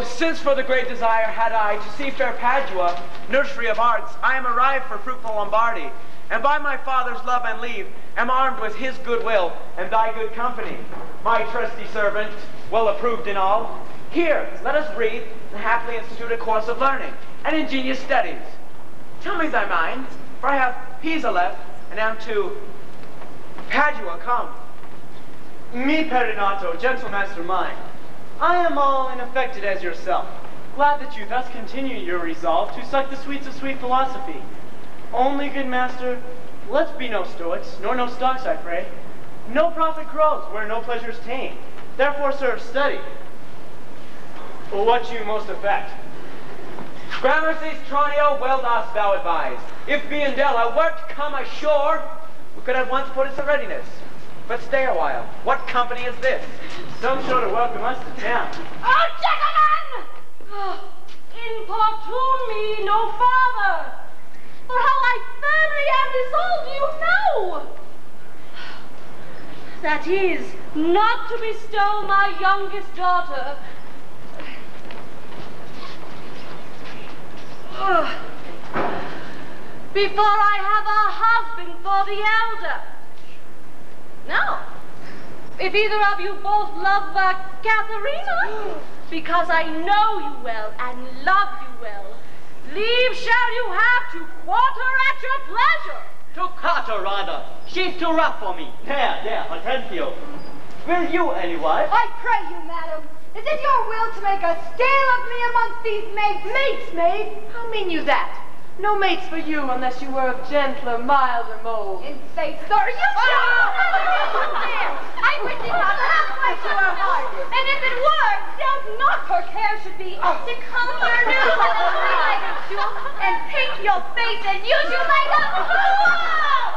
So, since for the great desire had I to see fair Padua, nursery of arts, I am arrived for fruitful Lombardy, and by my father's love and leave am armed with his goodwill and thy good company. My trusty servant, well approved in all, here, let us breathe and happily institute a course of learning and ingenious studies. Tell me thy mind, for I have Pisa left, and am to Padua come. Me, Perinato, gentle master mine, I am all unaffected as yourself. Glad that you thus continue your resolve to suck the sweets of sweet philosophy. Only, good master, let's be no stoics, nor no stocks, I pray. No profit grows where no pleasures ta'en. Therefore serve study. For what you most affect. Gramercy's Tranio, well dost thou advise. If Biondella were to come ashore, we could at once put us in readiness. But stay a while. What company is this? Some sure to welcome us to town. Oh, gentlemen! Importune me no farther, for how I firmly am resolved you know. That is, not to bestow my youngest daughter. Before I have a husband for the elder. No. If either of you both love Katherina, because I know you well and love you well, leave shall you have to quarter at your pleasure. To Carter, rather. She's too rough for me. There, Hortensio. Will you, any wife? I pray you, madam, is it your will to make a scale of me amongst these maids? Mates, maid? How mean you that? No mates for you unless you were of gentler, milder mold. In faith, sir, you shall! I wish it not halfway to her heart. And if it were, doubt not her care should be to comb your news with a three-legged stool and paint your face and use you like a fool!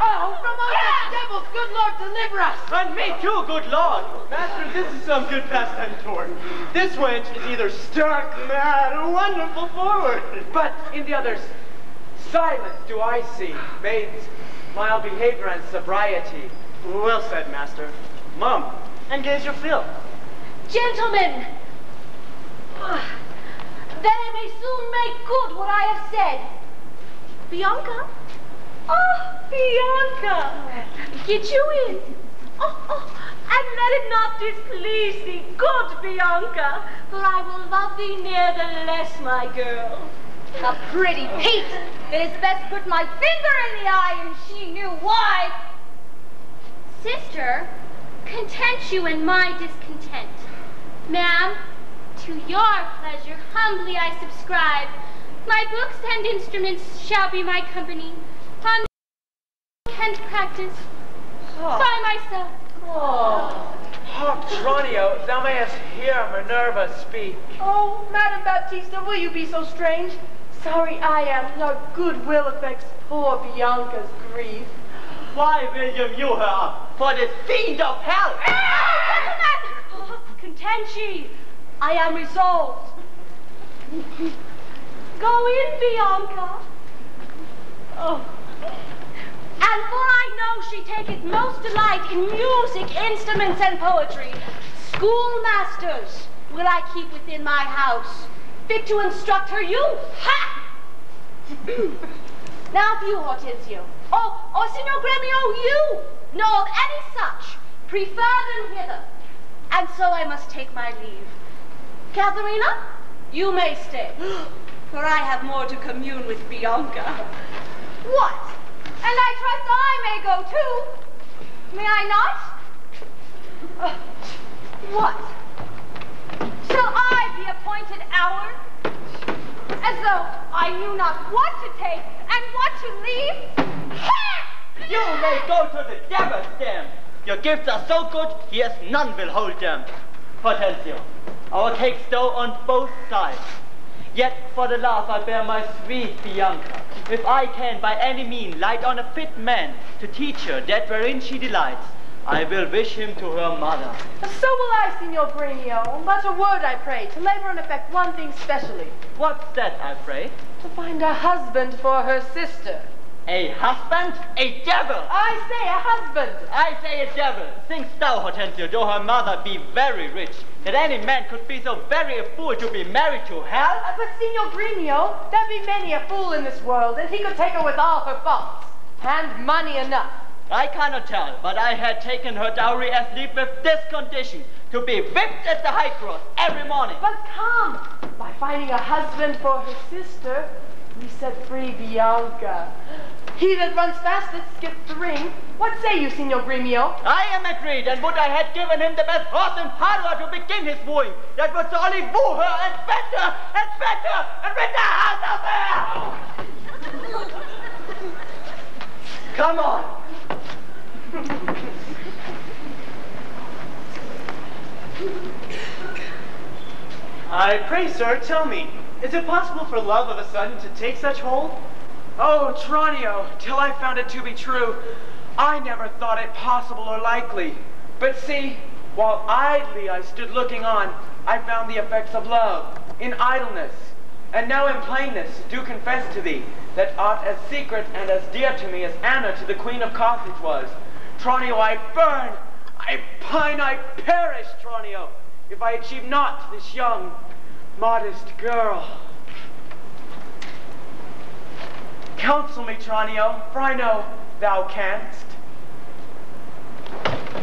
Oh, from all such devils, good Lord, deliver us! And me too, good Lord. Master, this is some good pastime toward. This wench is either stark mad or wonderful forward. But in the others, silence do I see, maids, mild behavior and sobriety. Well said, master. Mum, engage your fill. Gentlemen, that I may soon make good what I have said. Bianca? Oh, Bianca! Get you in. And let it not displease thee, good Bianca, for I will love thee nevertheless, my girl. A pretty Pete! It is best put my finger in the eye, and she knew why. Sister, content you in my discontent. Ma'am, to your pleasure humbly I subscribe. My books and instruments shall be my company. On and practice by myself. Hark, Tranio, thou mayest hear Minerva speak. Oh, Madam Baptista, will you be so strange? Sorry I am, your goodwill affects poor Bianca's grief. Why will you view her up for this fiend of hell? Oh, content ye. I am resolved. Go in, Bianca. Oh. And for I know she taketh most delight in music, instruments, and poetry, schoolmasters will I keep within my house, fit to instruct her youth. Ha! Now if you, Hortensio, or Signor Gremio, you know of any such, prefer them hither. And so I must take my leave. Katherina, you may stay, for I have more to commune with Bianca. What? And I trust I may go too. May I not? What? Shall I be appointed hour? As though I knew not what to take and what to leave? You may go to the devil's den. Your gifts are so good, here's none will hold them. Hortensio, our cakes dough on both sides. Yet for the love I bear my sweet Bianca. If I can by any mean light on a fit man to teach her that wherein she delights, I will wish him to her mother. So will I, Signor Gremio. But a word, I pray, to labor and effect one thing specially. What's that, I pray? To find a husband for her sister. A husband? A devil! I say a husband. I say a devil. Thinkst thou, Hortensio, though her mother be very rich, that any man could be so very a fool to be married to her? But Signor Gremio, there be many a fool in this world, and he could take her with all her faults, and money enough. I cannot tell, but I had taken her dowry as leave with this condition, to be whipped at the high cross every morning. But come, by finding a husband for her sister, we set free Bianca. He that runs fastest gets the ring. What say you, Signor Gremio? I am agreed, and would I had given him the best horse in Padua to begin his wooing, that would only woo her and fetch her and fetch her and rid the house of her! Come on! I pray, sir, tell me, is it possible for love of a sudden to take such hold? Oh, Tranio, till I found it to be true, I never thought it possible or likely. But see, while idly I stood looking on, I found the effects of love in idleness. And now in plainness do confess to thee, that aught as secret and as dear to me as Anna to the Queen of Carthage was. Tranio, I burn, I pine, I perish, Tranio, if I achieve not this young, modest girl. Counsel me, Tranio, for I know thou canst.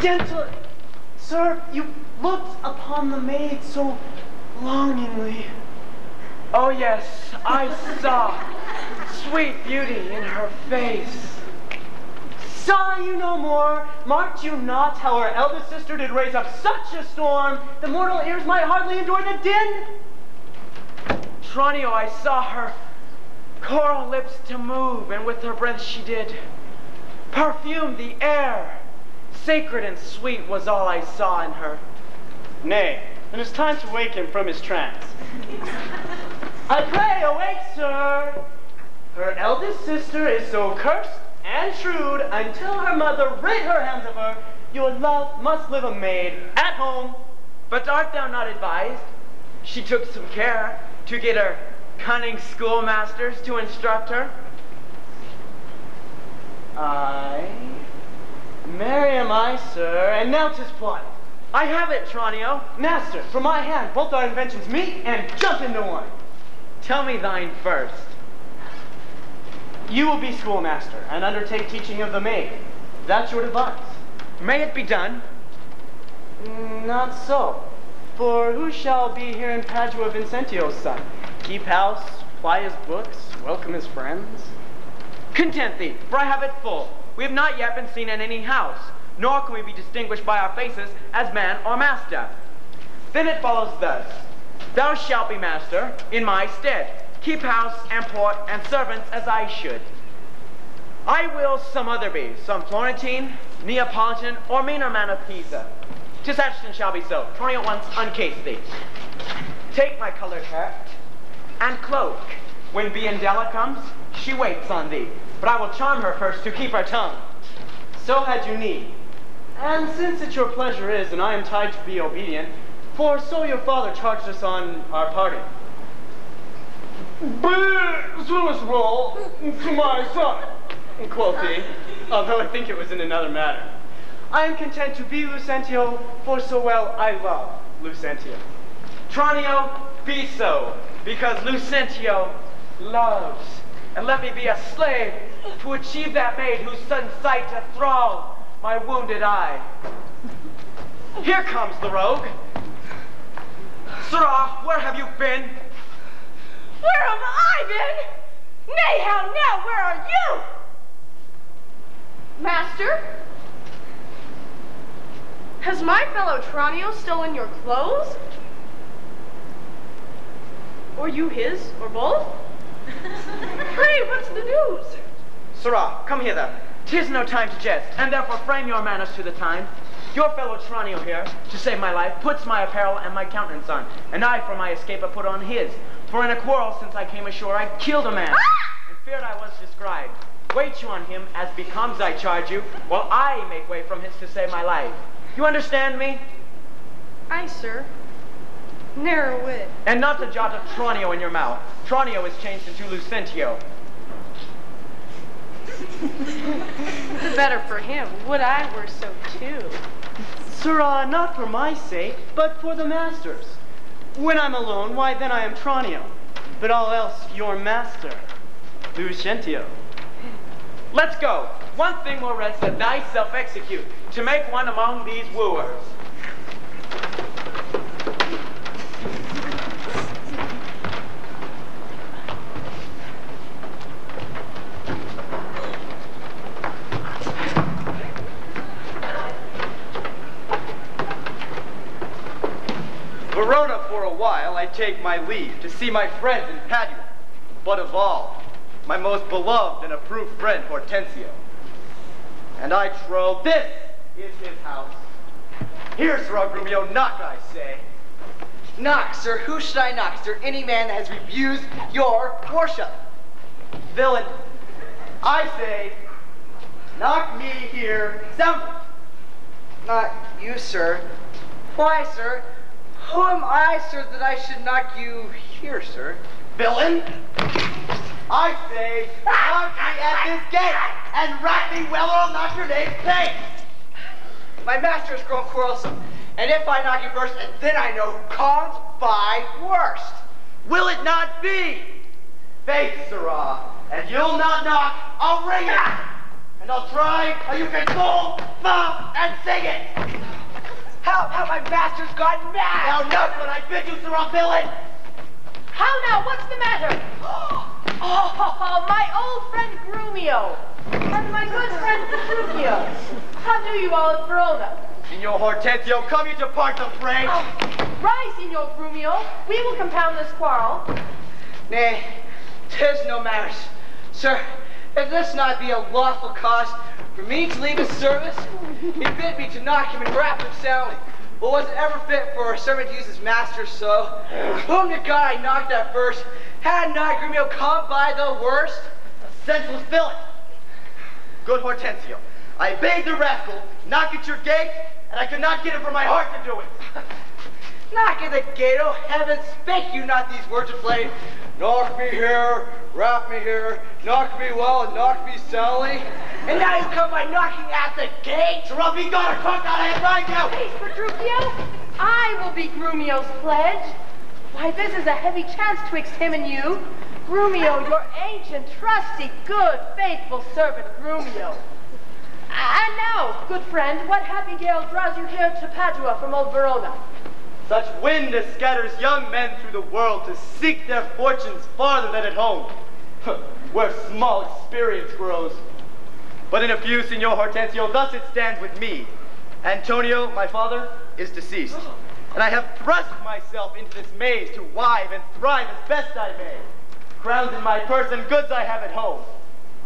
Gentle, sir, you looked upon the maid so longingly. Oh yes, I saw sweet beauty in her face. Saw you no more? Marked you not how her eldest sister did raise up such a storm, the mortal ears might hardly endure the din? Tranio, I saw her coral lips to move, and with her breath she did perfume the air. Sacred and sweet was all I saw in her. Nay, it is time to wake him from his trance. I pray, awake, sir. Her eldest sister is so cursed and shrewd, until her mother rid her hands of her, your love must live a maid at home. But art thou not advised? She took some care to get her cunning schoolmasters to instruct her. Aye, marry am I, sir, and now 'tis plotted. I have it, Tranio. Master, from my hand, both our inventions meet and jump into one. Tell me thine first. You will be schoolmaster and undertake teaching of the maid. That's your device. May it be done? Not so. For who shall be here in Padua Vincentio's son? Keep house, ply his books, welcome his friends? Content thee, for I have it full. We have not yet been seen in any house, nor can we be distinguished by our faces as man or master. Then it follows thus. Thou shalt be master in my stead. Keep house and port and servants as I should. I will some other be, some Florentine, Neapolitan, or meaner man of Pisa. 'Tis Ashton shall be so. Tranio at once uncase thee. Take my colored hat and cloak. When Biandella comes, she waits on thee. But I will charm her first to keep her tongue. So had you need. And since it your pleasure is, and I am tied to be obedient, for so your father charged us on our party. Be Zulus to my son, quoth he, although I think it was in another matter. I am content to be Lucentio, for so well I love Lucentio. Tranio, be so, because Lucentio loves. And let me be a slave to achieve that maid whose sudden sight doth thrall my wounded eye. Here comes the rogue. Sirrah, where have you been? Where have I been? Nay, how now, where are you? Master? Has my fellow Tranio stolen your clothes? Or you his, or both? Pray, what's the news? Sirrah, come hither. 'Tis no time to jest, and therefore frame your manners to the time. Your fellow Tranio here, to save my life, puts my apparel and my countenance on, and I for my escape have put on his. For in a quarrel since I came ashore, I killed a man, and feared I was described. Wait you on him, as becomes I charge you, while I make way from his to save my life. You understand me? Aye, sir. Ne'er a whit. And not the jot of Tranio in your mouth. Tranio is changed into Lucentio. The better for him. Would I were so too. Sirrah, not for my sake, but for the master's. When I'm alone, why then I am Tranio, but all else your master, Lucentio. Let's go. One thing more rest that thyself execute, to make one among these wooers. Verona for a while I take my leave to see my friends in Padua, but of all, my most beloved and approved friend Hortensio. And I trow this is his house. Here, Sir Grumio, knock, I say. Knock, sir. Who should I knock? Is there any man that has refused your worship? Villain, I say, knock me here soundly. Not you, sir. Why, sir? Who am I, sir, that I should knock you here, sir? Villain, I say, knock me at this gate, and rap me well or I'll knock your name's pain. My master has grown quarrelsome, and if I knock you first, and then I know who comes by worst. Will it not be? Faith, sirrah, and you'll not knock, I'll ring it, and I'll try how you can go, mouth, and sing it. How my master's gone mad! Now knock when I bid you, sirrah, villain. How now? What's the matter? Oh, my old friend Grumio and my good friend Petruchio. How do you all at Verona? Signor Hortensio, come you to part the fray. Rise, Signor Grumio. We will compound this quarrel. Nay, 'tis no matter. Sir, if this not be a lawful cause for me to leave his service, he bid me to knock him and rap him soundly. But was it ever fit for a servant to use his master so? Whom to God I knocked at first, had not Grumio come by the worst? A senseless villain. Good Hortensio, I bade the rascal knock at your gate, and I could not get it from my heart to do it. Knock at the gate, oh heaven, spake you not these words of blame? Knock me here, rap me here, knock me well and knock me soundly. And now you come by knocking at the gate? So I'll be gone or cock out I find you! Peace, Petruchio. I will be Grumio's pledge. Why, this is a heavy chance twixt him and you. Grumio, your ancient, trusty, good, faithful servant, Grumio. And now, good friend, what happy gale draws you here to Padua from old Verona? Such wind as scatters young men through the world to seek their fortunes farther than at home, where small experience grows. But in a few, Signor Hortensio, thus it stands with me. Antonio, my father, is deceased, and I have thrust myself into this maze to wive and thrive as best I may. Crowns in my purse and goods I have at home,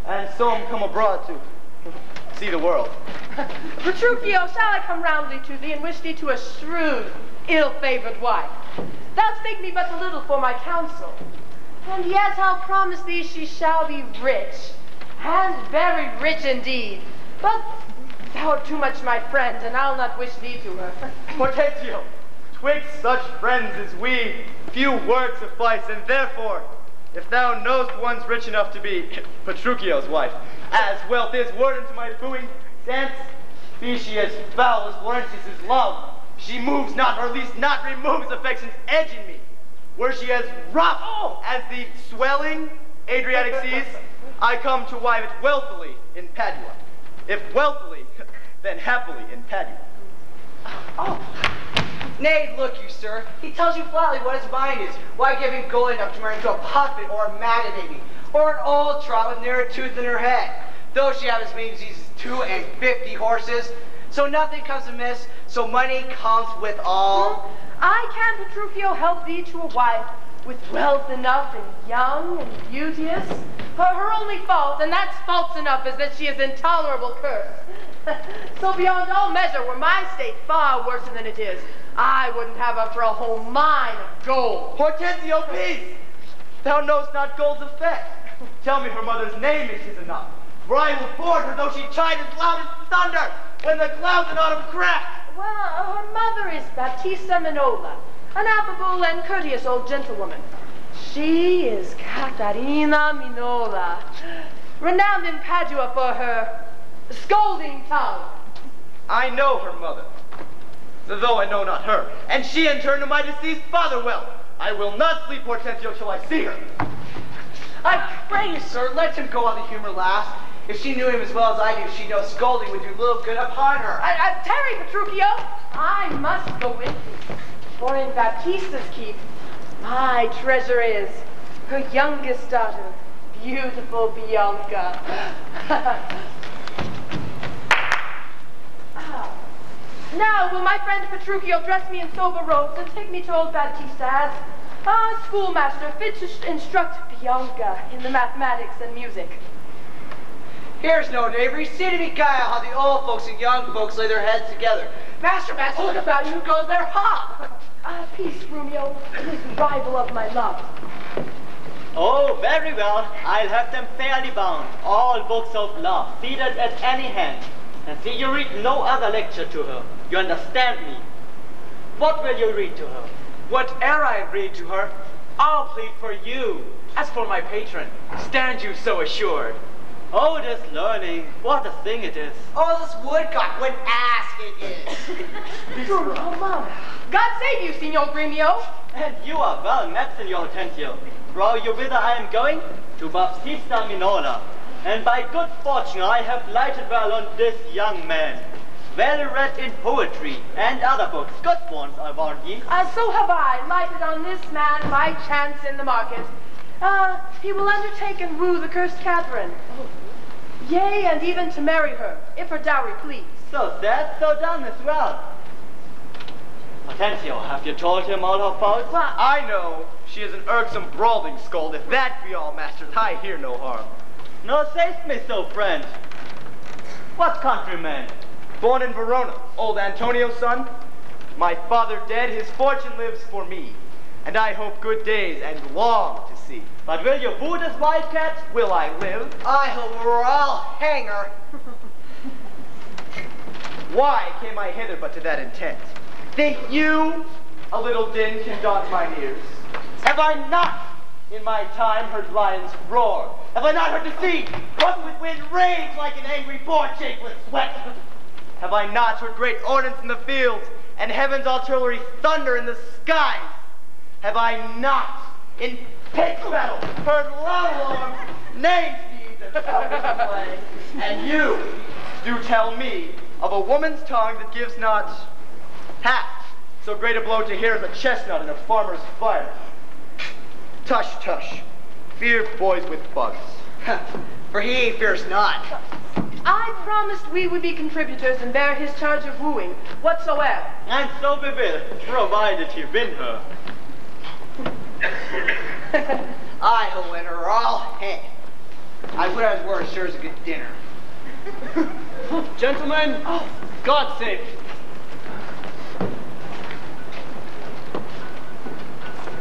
and so am come abroad to see the world. Petruchio, shall I come roundly to thee and wish thee to a shrewd, ill-favored wife? Thou speak me but a little for my counsel, and yet I'll promise thee she shall be rich, and very rich indeed. But thou art too much my friend, and I'll not wish thee to her. Hortensio, twixt such friends as we, few words suffice, and therefore, if thou knowest one's rich enough to be Petruchio's wife, as wealth is word unto my booing dance, be she as foul as Laurentius's love, she moves not, or at least not removes affection's edge in me. Were she as rough as the swelling Adriatic seas, I come to wive it wealthily in Padua. If wealthily, then happily in Padua. Oh. Nay, look you, sir. He tells you flatly what his mind is. Why give him gold enough to marry into a puppet or a maggot baby, or an old trot with near a tooth in her head? Though she have as many diseases 250 horses, so nothing comes amiss, so money comes with all. I can, Petruchio, help thee to a wife with wealth enough and young and beauteous. Her only fault, and that's faults enough, is that she is intolerable curse. So beyond all measure were my state far worse than it is. I wouldn't have her for a whole mine of gold. Hortensio, peace! Thou knowest not gold's effect. Tell me her mother's name if 'tis enough, for I will board her though she chide as loud as thunder when the clouds in autumn crack. Well, her mother is Baptista Minola, an affable and courteous old gentlewoman. She is Katherina Minola. renowned in Padua for her scolding tongue. I know her mother, though I know not her, and she in turn knew my deceased father well. I will not sleep, Hortensio, till I see her. I pray you, sir, let him go on the humor last. If she knew him as well as I do, she'd know scolding would do little good upon her. Tarry, Petruchio, I must go with thee. For in Baptista's keep, my treasure is her youngest daughter, beautiful Bianca. Now, will my friend Petruchio dress me in sober robes and take me to old Baptista as a schoolmaster fit to instruct Bianca in the mathematics and music? Here's no neighbor. See to be guile how the old folks and young folks lay their heads together. Master, look about you, goes their hop. Peace, Romeo, this rival of my love. Oh, very well. I'll have them fairly bound. All books of love, seated at any hand. And see you read no other lecture to her. You understand me? What will you read to her? Whate'er I read to her, I'll plead for you. As for my patron, stand you so assured. Oh, this learning, what a thing it is. Oh, this woodcock, what ass it is. Mama. God save you, Signor Gremio. And you are well met, Signor Hortensio. Draw you whither I am going? To Baptista Minola. And by good fortune I have lighted well on this young man. Well read in poetry and other books, good ones, I warn ye. So have I lighted on this man by chance in the market. He will undertake and woo the cursed Katherine. Yea, and even to marry her, if her dowry please. So said, so done as well. Hortensio, have you told him all her faults? Well, I know she is an irksome, brawling scold. If that be all, master, I hear no harm. No say'st me so, friend. What countryman? Born in Verona, old Antonio's son. My father dead, his fortune lives for me. And I hope good days and long to see. But will you woo this wildcat? Will I live? I hope we're all hang her. Why came I hither but to that intent? Think you a little din can daunt mine ears? Have I not in my time heard lions roar? Have I not heard the sea run with wind rage like an angry boar chafed with sweat? Have I not heard great ordnance in the fields and heaven's artillery thunder in the skies? Have I not in pitched battle heard loud alarms, name steeds and trumpets play? And you do tell me of a woman's tongue that gives not half so great a blow to hear as a chestnut in a farmer's fire. Tush, tush, fear boys with bugs. For he fears not. I promised we would be contributors and bear his charge of wooing, whatsoever. And so we will, provided he win her. I will win her all hang. I put out his word, sure as a good dinner. Gentlemen, God save you.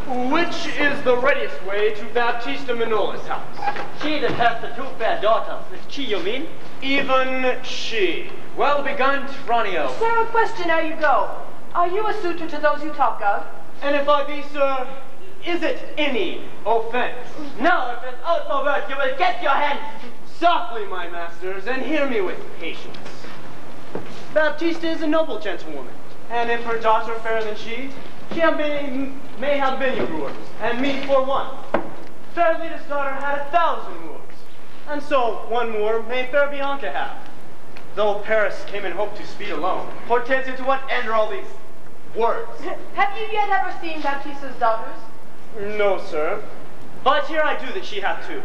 Which is the readiest way to Baptista Minola's house? She that has the two fair daughters, is she you mean? Even she. Well begun, Tranio. Sir, a question ere you go. Are you a suitor to those you talk of? And if I be, sir, is it any offense? Now, if it's out for word, you will get your hands. Softly, my masters, and hear me with patience. Baptista is a noble gentlewoman, and if her daughter fairer than she may have many wooers, and me for one. Fair Lita's daughter had 1,000 wooers, and so one wooer may fair Bianca have. Though Paris came in hope to speed alone. Hortensio, to what end are all these words? Have you yet ever seen Baptista's daughters? No, sir. But here I do that she hath two.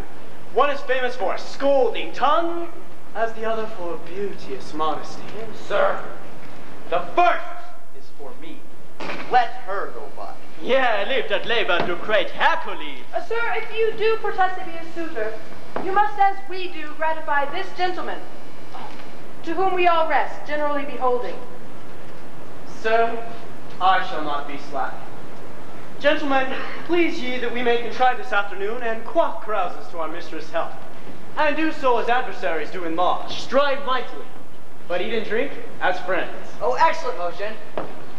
One is famous for a scolding tongue, as the other for beauteous modesty. Sir, the first is for me. Let her go by. Yeah, leave that labor to great Hercules. Sir, if you do protest to be a suitor, you must, as we do, gratify this gentleman, to whom we all rest, generally beholding. Sir, I shall not be slack. Gentlemen, please ye that we may contrive this afternoon and quaff carouses to our mistress' health, and do so as adversaries do in law, strive mightily, but eat and drink as friends. Oh, excellent motion.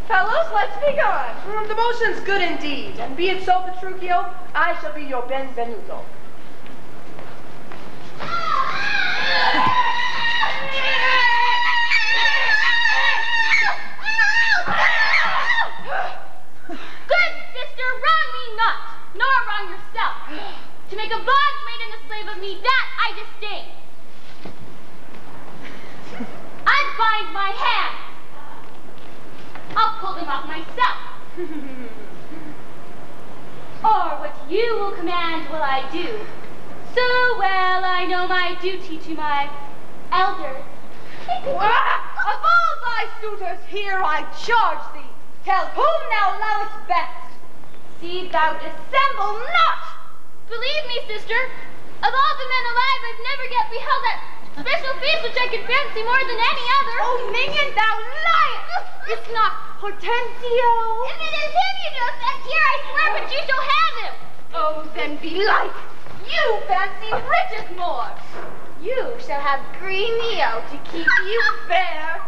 Fellows, let's be gone. The motion's good indeed, and be it so, Petruchio, I shall be your benvenuto. unbind my hands. I'll pull them off myself. Or what you will command will I do. So well I know my duty to my elders. Of all thy suitors here I charge thee, tell whom thou lovest best. See thou dissemble not. Believe me, sister, of all the men alive I've never yet beheld that special face which I could fancy more than any other. Oh, minion, thou liest! It's not Hortensio. If it is him you just sent here, I swear but you shall have him. Oh, then belike, you fancy riches more. You shall have green meal to keep you fair.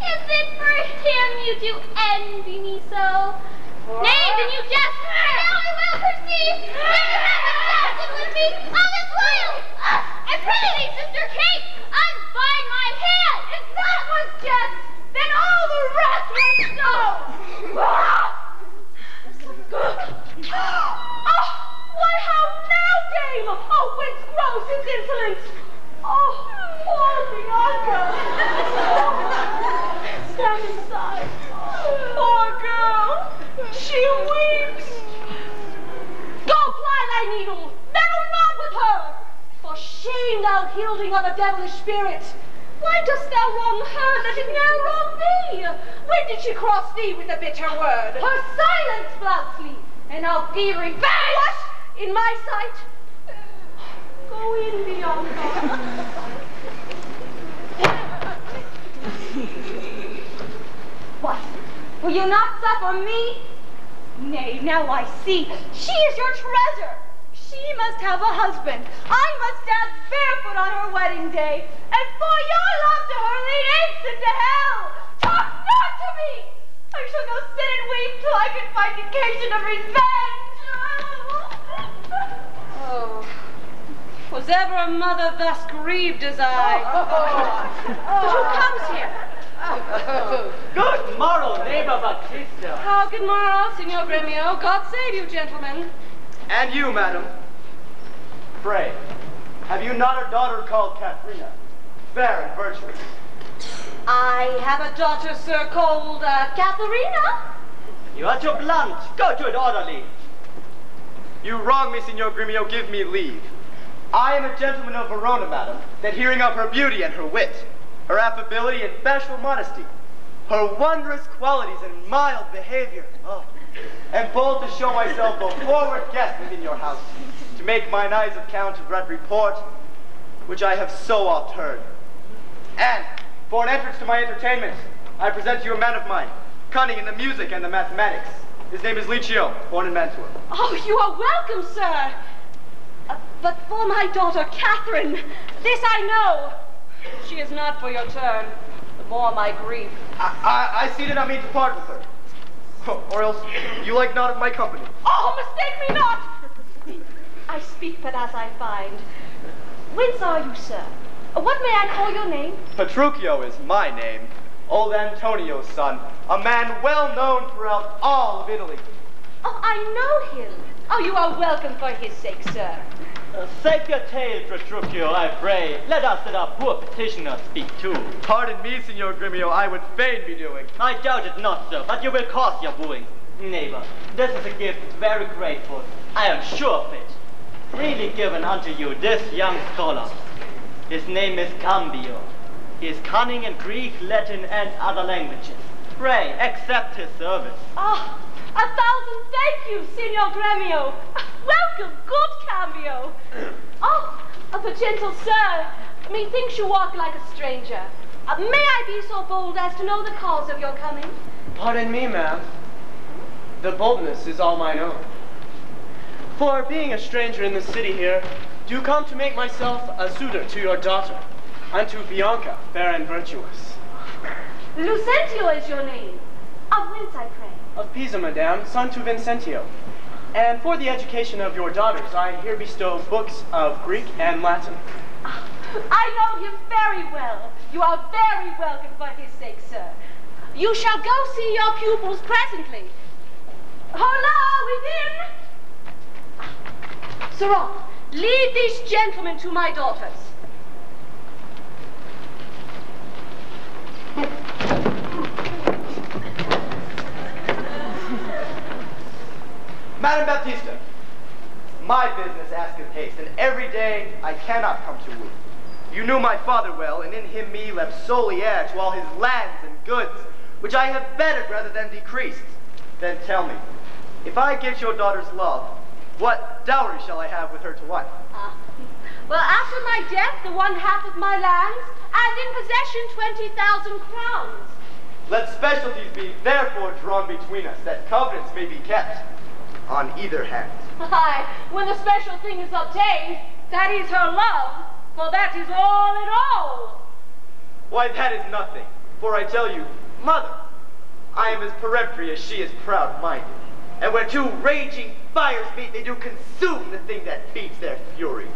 Is it for him you do envy me so? Nay, then you jest. Now I will perceive that you have absconded with me all this while. I pray thee, Sister Kate, unbind my hand. If that was jest, then all the rest was so. Oh, why how now, dame? Oh, whence grows his insolence? Oh, poor Bianca. Stand aside. Poor girl. She weeps. Go ply thy needle. Meddle not with her. For shame, thou hilding of a devilish spirit. Why dost thou wrong her that it now wrong thee? When did she cross thee with a bitter word? Her silence flouts me, and I'll be revenged. What? In my sight? Go in, Bianca. What? Will you not suffer me? Nay, now I see. She is your treasure. She must have a husband. I must dance barefoot on her wedding day. And for your love to her, lead apes into hell. Talk not to me. I shall go sit and weep till I can find occasion of revenge. Oh, was ever a mother thus grieved as I? Who comes here? Good morrow, neighbor Baptista. Oh, good morrow, Signor Gremio. God save you, gentlemen. And you, madam. Pray, have you not a daughter called Katherina, fair and virtuous? I have a daughter, sir, called Katherina. You are too blunt. Go to it orderly. You wrong me, Signor Gremio, give me leave. I am a gentleman of Verona, madam, that hearing of her beauty and her wit, her affability and bashful modesty, her wondrous qualities and mild behavior, am bold to show myself a forward guest within your house, to make mine eyes account of that report which I have so oft heard. And for an entrance to my entertainment, I present to you a man of mine, cunning in the music and the mathematics. His name is Licio, born in Mantua. Oh, you are welcome, sir. But for my daughter, Catherine, this I know. She is not for your turn, the more my grief. I see that I mean to part with her. Or else you like not of my company. Oh, mistake me not! I speak but as I find. Whence are you, sir? What may I call your name? Petruchio is my name. Old Antonio's son. A man well known throughout all of Italy. Oh, I know him. Oh, you are welcome for his sake, sir. Save your tale, Petruchio, I pray. Let us that are poor petitioners speak too. Pardon me, Signor Gremio, I would fain be doing. I doubt it not, sir, but you will cause your wooing. Neighbor, this is a gift very grateful. I am sure of it. Freely given unto you this young scholar. His name is Cambio. He is cunning in Greek, Latin, and other languages. Pray, accept his service. Oh, 1,000 thank you, Signor Gremio. Welcome, good Cambio. But gentle sir, methinks you walk like a stranger. May I be so bold as to know the cause of your coming? Pardon me, ma'am. The boldness is all mine own. For being a stranger in the city here, do come to make myself a suitor to your daughter, unto Bianca, fair and virtuous. Lucentio is your name. Of whence, I pray? Of Pisa, madame, son to Vincentio. And for the education of your daughters, I here bestow books of Greek and Latin. I know him very well. You are very welcome for his sake, sir. You shall go see your pupils presently. Hola, within! Sirrah, lead these gentlemen to my daughters. Madam Baptista, my business asketh haste, and every day I cannot come to woo. You knew my father well, and in him me left solely heir to all his lands and goods, which I have bettered rather than decreased. Then tell me, if I get your daughter's love, what dowry shall I have with her to wife? Well, after my death, the 1/2 of my lands, and in possession 20,000 crowns. Let specialties be therefore drawn between us, that covenants may be kept on either hand. Aye, when the special thing is obtained, that is her love, for that is all in all. Why, that is nothing, for I tell you, mother, I am as peremptory as she is proud-minded. And where two raging fires meet, they do consume the thing that feeds their fury.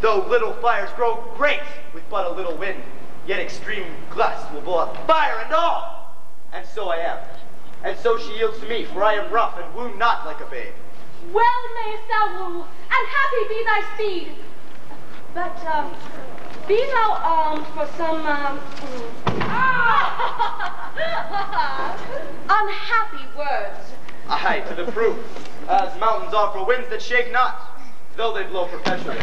Though little fires grow great with but a little wind, yet extreme gusts will blow up fire and all. And so I am. And so she yields to me, for I am rough and woo not like a babe. Well mayst thou woo, and happy be thy speed. But, be thou armed for some, unhappy words. Aye, to the proof, as mountains are for winds that shake not, though they blow perpetually.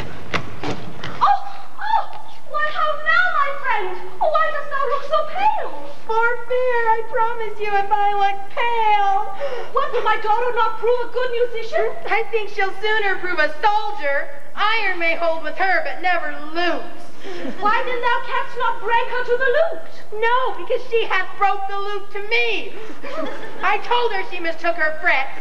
Why, how now, my friend? Why dost thou look so pale? For fear, I promise you, if I look pale. What, will my daughter not prove a good musician? I think she'll sooner prove a soldier. Iron may hold with her, but never lutes. Why then thou canst not break her to the lute? No, because she hath broke the lute to me. I told her she mistook her frets.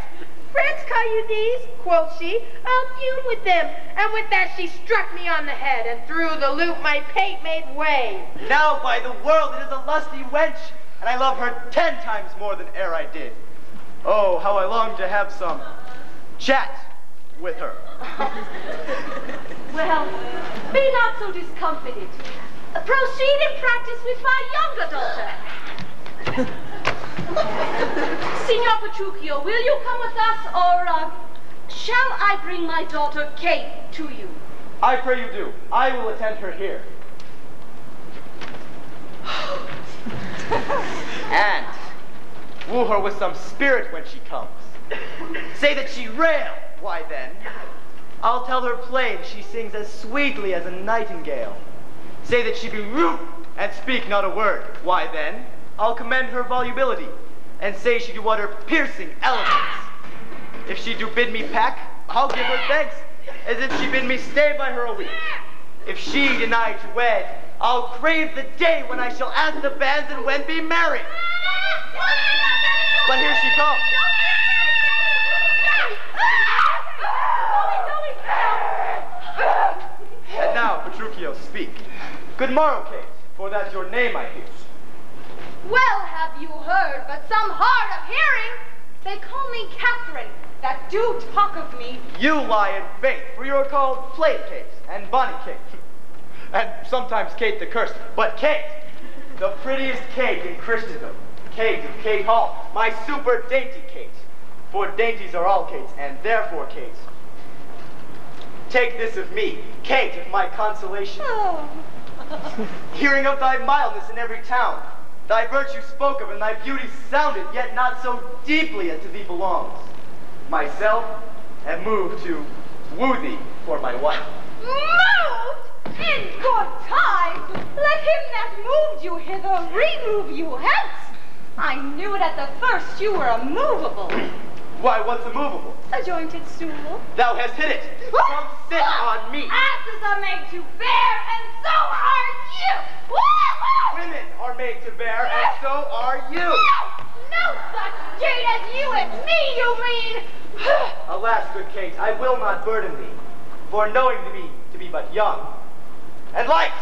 Frets, call you these? Quoth she. I'll fume with them. And with that she struck me on the head, and through the lute my pate made way. Now, by the world, it is a lusty wench, and I love her 10 times more than e'er I did. Oh, how I long to have some chat with her. Well, be not so discomfited. Proceed in practice with my younger daughter. Signor Petruchio, will you come with us, or shall I bring my daughter Kate to you? I pray you do. I will attend her here. And woo her with some spirit when she comes. Say that she rail, why then, I'll tell her plain she sings as sweetly as a nightingale. Say that she be rude and speak not a word, why then, I'll commend her volubility, and say she do utter piercing eloquence. If she do bid me pack, I'll give her thanks, as if she bid me stay by her a week. If she deny to wed, I'll crave the day when I shall ask the bands and when be married. But here she comes. And now, Petruchio, speak. Good morrow, Kate, for that's your name I hear. Well, have you heard, but some hard of hearing. They call me Katherine, that do talk of me. You lie in faith, for you're called Plain Kate and Bonnie Kate. And sometimes Kate the Cursed, but Kate, the prettiest Kate in Christendom. Kate of Kate Hall, my super dainty Kate. For dainties are all Kates, and therefore Kate. Take this of me, Kate of my consolation. Oh. Hearing of thy mildness in every town, thy virtue spoke of and thy beauty sounded, yet not so deeply as to thee belongs. Myself am moved to woo thee for my wife. Moved? In good time. Let him that moved you hither remove you hence. I knew it at the first you were immovable. Why, what's immovable? A jointed stool. Thou hast hit it. Come sit on me. Asses are made to bear, and so are you. Women are made to bear, and so are you. No such gate as you and me, you mean. Alas, good Kate, I will not burden thee, for knowing to be but young, and light.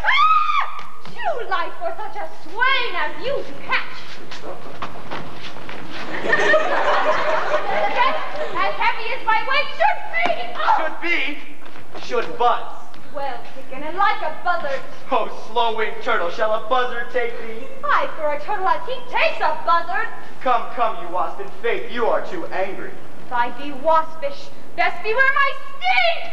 Too light for such a swain as you to catch. As heavy as my weight should be. Should buzz. Well taken, and like a buzzard. Oh, slow-winged turtle, shall a buzzard take thee? Aye, for a turtle as he takes a buzzard. Come, you wasp, in faith, you are too angry. If I be waspish, best beware my sting!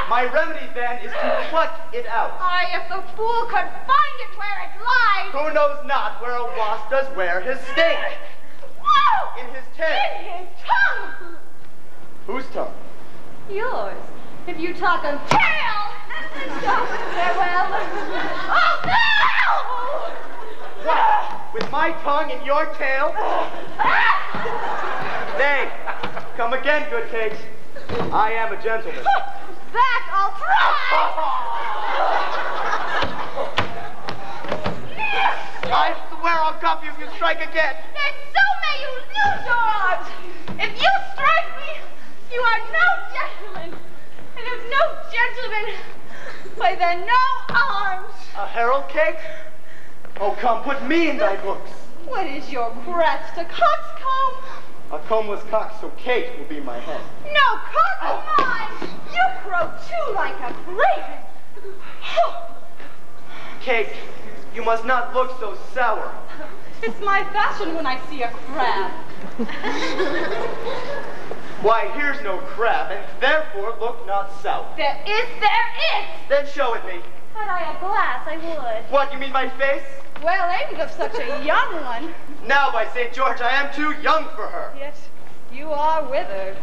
My remedy, then, is to pluck it out. Aye, if the fool could find it where it lies. Who knows not where a wasp does wear his sting? Whoa! In his tail. In his tongue! Whose tongue? Yours. If you talk on tail, so farewell. Oh, no! What? With my tongue in your tail? Nay, come again, good Kate. I am a gentleman. Back, I'll try! I swear I'll cuff you if you strike again. Then so may you lose your arms. If you strike me, you are no gentleman. And if no gentleman, why then no arms. A herald, Kate? Oh, come, put me in thy books. What is your crest, a coxcomb? A combless cock, so Kate will be my head. No cock of mine. You crow too like a craven. Kate, you must not look so sour. It's my fashion when I see a crab. Why, here's no crab, and therefore look not sour. There is. Then show it me. Had I a glass, I would. What, you mean my face? Well, aimed of such a young one. Now, by St. George, I am too young for her. Yet you are withered.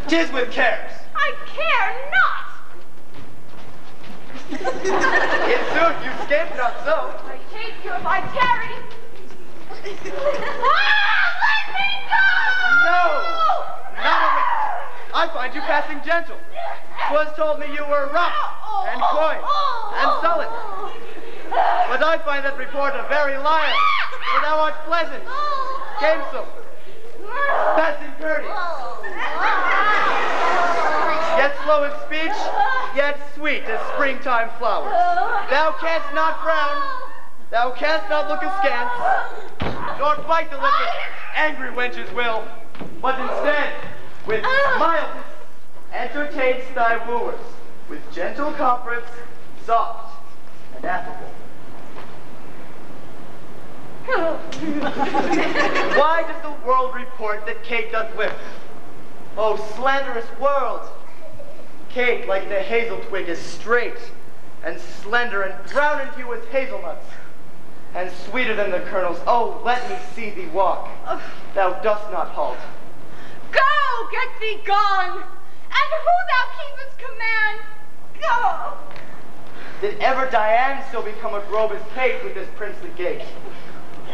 'Tis with cares. I care not. In sooth, you escape not so. I take you if I tarry. Let me go! No, not a whit. I find you passing gentle. 'Twas told me you were rough and coy and sullen. But I find that report a very liar. For thou art pleasant, gamesome, passing courteous, yet slow in speech, yet sweet as springtime flowers. Thou canst not frown, thou canst not look askance, nor bite the lip as angry wenches will, but instead, with mildness, entertainst thy wooers, with gentle comforts, soft and affable. Why does the world report that Kate doth whip? Oh, slanderous world! Kate, like the hazel twig, is straight and slender and brown in hue as hazelnuts, and sweeter than the kernels. Oh, let me see thee walk. Thou dost not halt. Go, get thee gone, and who thou keepest command, go. Did ever Diane so become a grove as Kate with this princely gait?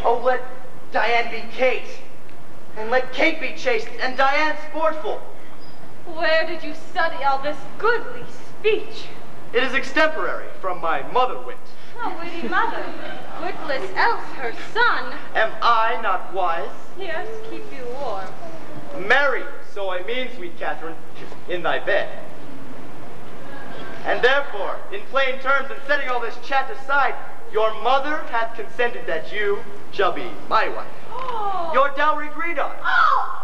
Oh, let Diane be Kate, and let Kate be chaste, and Diane sportful. Where did you study all this goodly speech? It is extemporary from my mother wit. A witty mother, witless else her son. Am I not wise? Yes, keep you warm. Marry, so I mean, sweet Catherine, in thy bed. And therefore, in plain terms, and setting all this chat aside, your mother hath consented that you shall be my wife. Oh. Your dowry agreed on. Oh.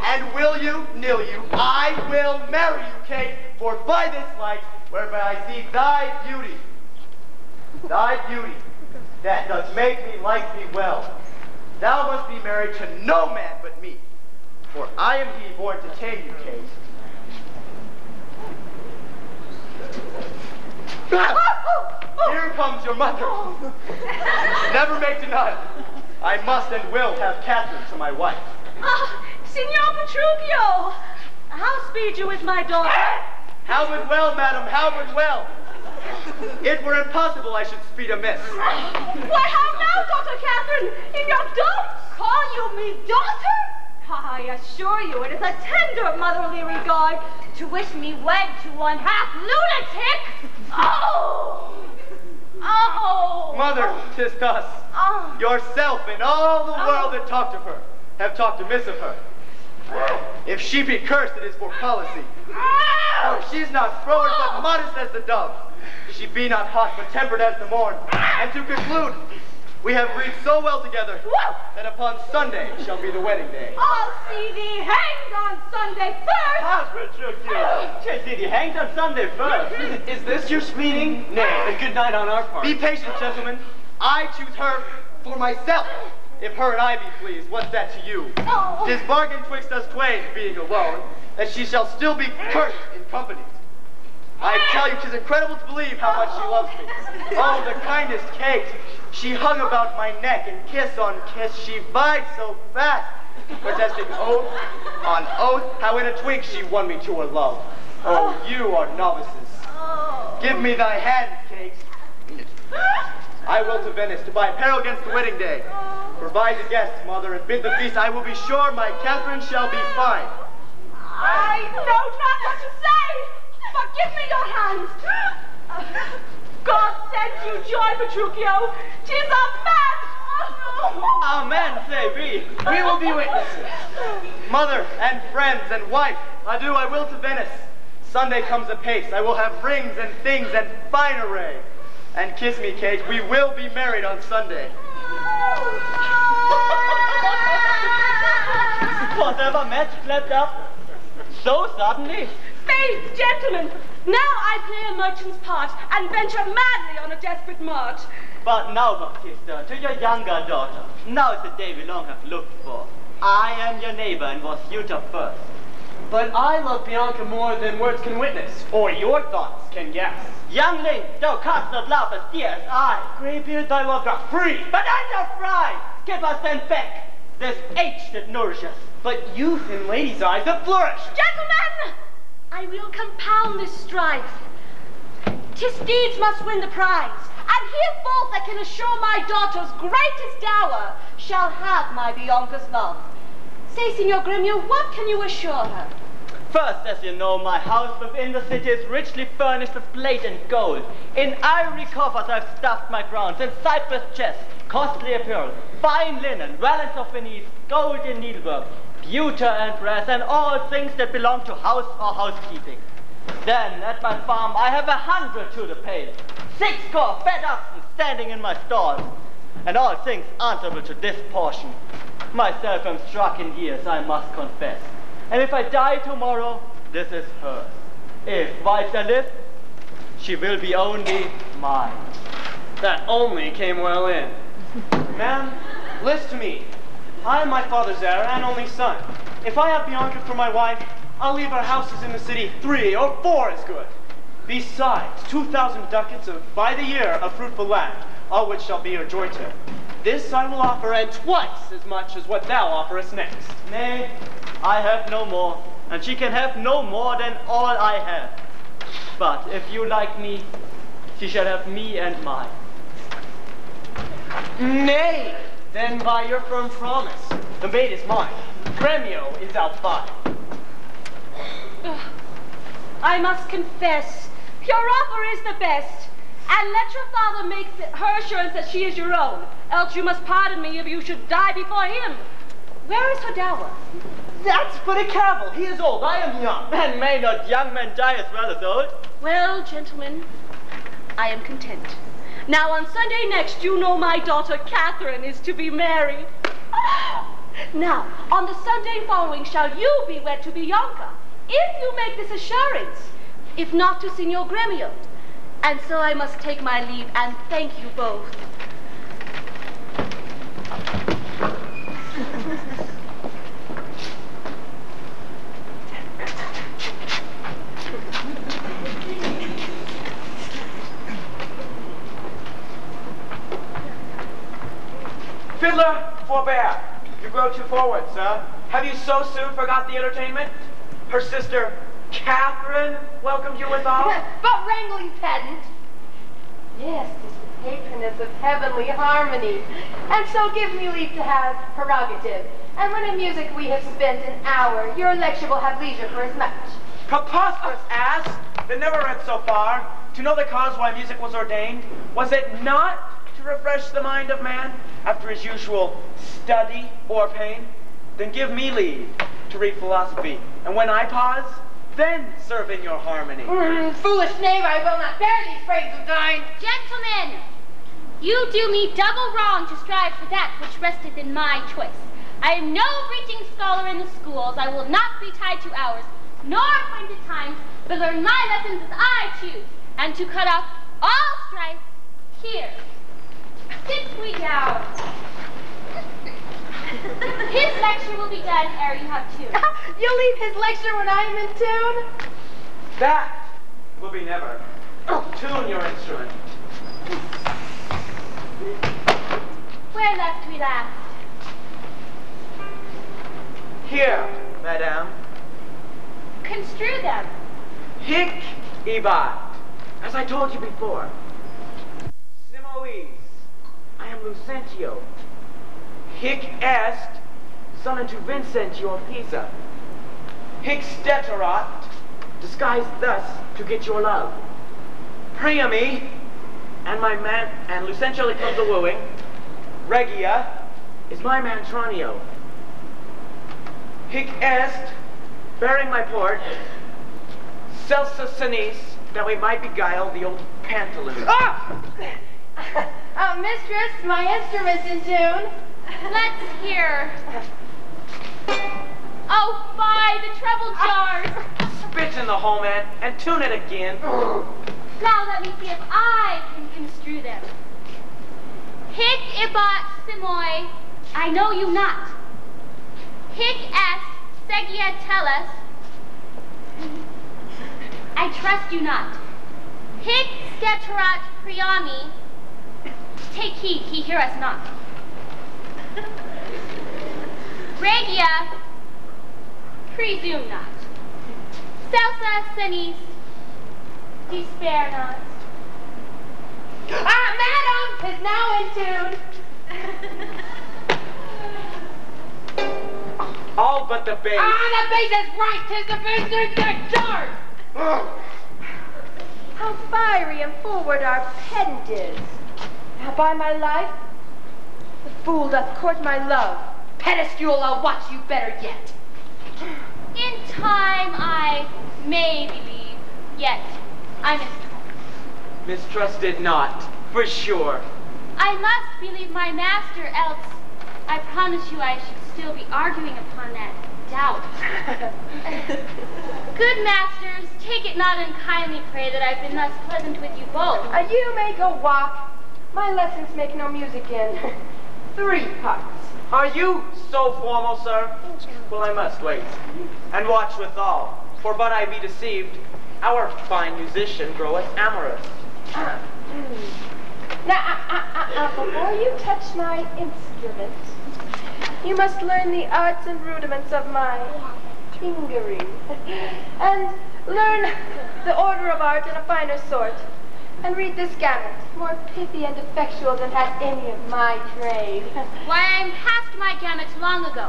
And will you, nill you, I will marry you, Kate, for by this light, whereby I see thy beauty, that doth make me like thee well, thou must be married to no man but me, for I am he born to tame you, Kate. Here comes your mother. Never make denial. I must and will have Catherine to my wife. Signor Petruchio, how speed you with my daughter? How would well, madam, how would well. It were impossible I should speed amiss. Why, how now, Daughter Catherine? In your daughter? Call you me daughter? I assure you it is a tender motherly regard to wish me wed to one half lunatic. Oh! Oh! Mother, 'tis thus. Oh. Yourself and all the world that talked of her have talked amiss of her. If she be cursed, it is for policy. For she's not froward, but modest as the dove. She be not hot, but tempered as the morn. And to conclude, we have breathed so well together that upon Sunday shall be the wedding day. I'll see thee hanged on Sunday first. Ah, Petruchio, shall see thee hanged on Sunday first. Is this your speeding? Nay, a good night on our part. Be patient, gentlemen. I choose her for myself. If her and I be pleased, what's that to you? Oh. 'Tis bargain twixt us twain, being alone, that she shall still be cursed in company. I tell you, 'tis incredible to believe how much she loves me. Oh, the kindest Kate. She hung about my neck, and kiss on kiss she vied so fast protesting oath on oath how in a twink she won me to her love. Oh, you are novices. Give me thy hand, Kate. I will to Venice to buy apparel against the wedding day. Provide the guests, mother, and bid the feast. I will be sure my Catherine shall be fine. I know not what to say, but give me your hands. God send you joy, Petruchio. 'Tis a man. Amen, say we. We will be witnesses. Mother and friends and wife, adieu, I will to Venice. Sunday comes apace. I will have rings and things and fine array. And kiss me, Kate. We will be married on Sunday. Whatever match flapped up so suddenly. Faith, gentlemen, now I play a merchant's part and venture madly on a desperate march. But now, Baptista, to your younger daughter. Now is the day we long have looked for. I am your neighbor and was suitor first. But I love Bianca more than words can witness, or your thoughts can guess. Youngling, thou canst not love as dear as I. Greybeard, thy love got free. But under fry, give us then back this age that nourishes. But youth in ladies' eyes that flourish. Gentlemen, I will compound this strife. 'Tis deeds must win the prize, and hereforth I can assure my daughter's greatest dower shall have my Bianca's love. Say, Signor Gremio, what can you assure her? First, as you know, my house within the city is richly furnished with plate and gold. In ivory coffers I've stuffed my grounds, in cypress chests, costly apparel, fine linen, relics of Venice, golden needlework, pewter and brass, and all things that belong to house or housekeeping. Then, at my farm, I have 100 to the pail, 60 fat oxen standing in my stalls, and all things answerable to this portion. Myself am struck in years, I must confess. And if I die tomorrow, this is hers. If whilst I live, she will be only mine. That only came well in. Ma'am, list to me. I am my father's heir and only son. If I have Bianca for my wife, I'll leave our houses in the city 3 or 4 as good. Besides, 2,000 ducats of by the year of fruitful land, all which shall be her jointer. This I will offer, and twice as much as what thou offerest next. Nay, I have no more, and she can have no more than all I have. But if you like me, she shall have me and mine. Nay, then by your firm promise, the maid is mine. Gremio is outside. I must confess, your offer is the best, and let your father make her assurance that she is your own, else you must pardon me if you should die before him. Where is her dower? That's but a cavil. He is old, I am young. And may not young men die as well as old? Well, gentlemen, I am content. Now on Sunday next, you know my daughter Catherine is to be married. Now, on the Sunday following shall you be wed to Bianca, if you make this assurance, if not to Signor Gremio. And so I must take my leave and thank you both. Fiddler, forbear. You grow too forward, sir. Have you so soon forgot the entertainment? Her sister, Catherine, welcomed you withal? But wrangling's pedant. Yes, 'tis the patroness of heavenly harmony. And so give me leave to have prerogative. And when in music we have spent an hour, your lecture will have leisure for as much. Preposterous ass, that never read so far. To know the cause why music was ordained, was it not to refresh the mind of man after his usual study or pain? Then give me leave to read philosophy, and when I pause, then serve in your harmony. Foolish knave, I will not bear these phrases of thine. Gentlemen, you do me double wrong to strive for that which resteth in my choice. I am no reaching scholar in the schools. I will not be tied to hours, nor appointed times, but learn my lessons as I choose, and to cut off all strife, here, sit we down. His lecture will be done ere you have two. You'll leave his lecture when I am in tune? That will be never. Tune your instrument. Where left we last? Here, madame. Construe them. Hic ibat, as I told you before. Simois, I am Lucentio. Hic est, son unto Vincentio of Pisa. Hic steterat, disguised thus to get your love. Priami, and my man, and Lucentio comes the wooing. Regia is my man Tranio. Hic est, bearing my port. Celsa senis, that we might beguile the old pantaloon. Ah! Mistress, my instrument's in tune. Let's hear. Oh, fie, the treble jars. Spit in the hole, man, and tune it again. Now let me see if I can construe them. Hic ibat simoi, I know you not. Hic est segia tellus, I trust you not. Hic steterat priami, take heed, he hear us not. Regia, presume not. Celsa senis, despair not. Madam is now in tune. All but the bass. The bass is right. 'Tis the bass in the jar. How fiery and forward our pedant is. Now by my life, the fool doth court my love. Pedescule, I'll watch you better yet. In time I may believe, yet I mistrust. Mistrusted not, for sure. I must believe my master, else I promise you I should still be arguing upon that doubt. Good masters, take it not unkindly, pray, that I've been thus pleasant with you both. You may go walk. My lessons make no music in 3 parts. Are you so formal, sir? Well, I must wait, and watch withal, for but I be deceived, our fine musician groweth amorous. Now, before you touch my instrument, you must learn the arts and rudiments of my fingering, and learn the order of art in a finer sort, and read this gamut, more pithy and effectual than hath any of my trade. Why, I'm past my gamut long ago.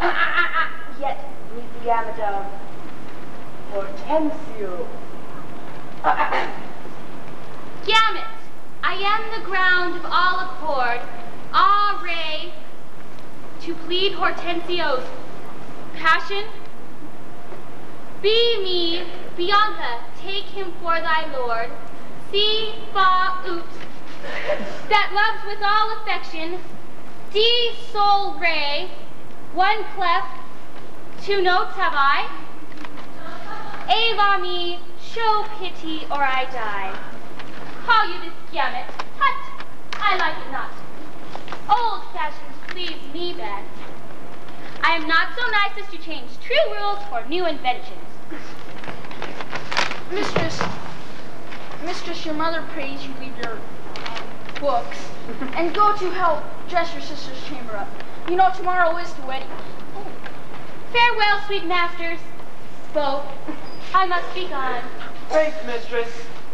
Yet read the gamut of Hortensio. Gamut, I am the ground of all accord, ray, to plead Hortensio's passion. Be me, Bianca, take him for thy lord. Si, fa, ut, that loves with all affection. D, sol, re, 1 clef, 2 notes have I. Ava me, show pity or I die. Call you this gamut? Hut! I like it not. Old fashions please me best. I am not so nice as to change true rules for new inventions. Mistress, your mother prays you leave your books and go to help dress your sister's chamber up. You know tomorrow is the wedding. Farewell, sweet masters. Both. I must be gone. Faith, mistress,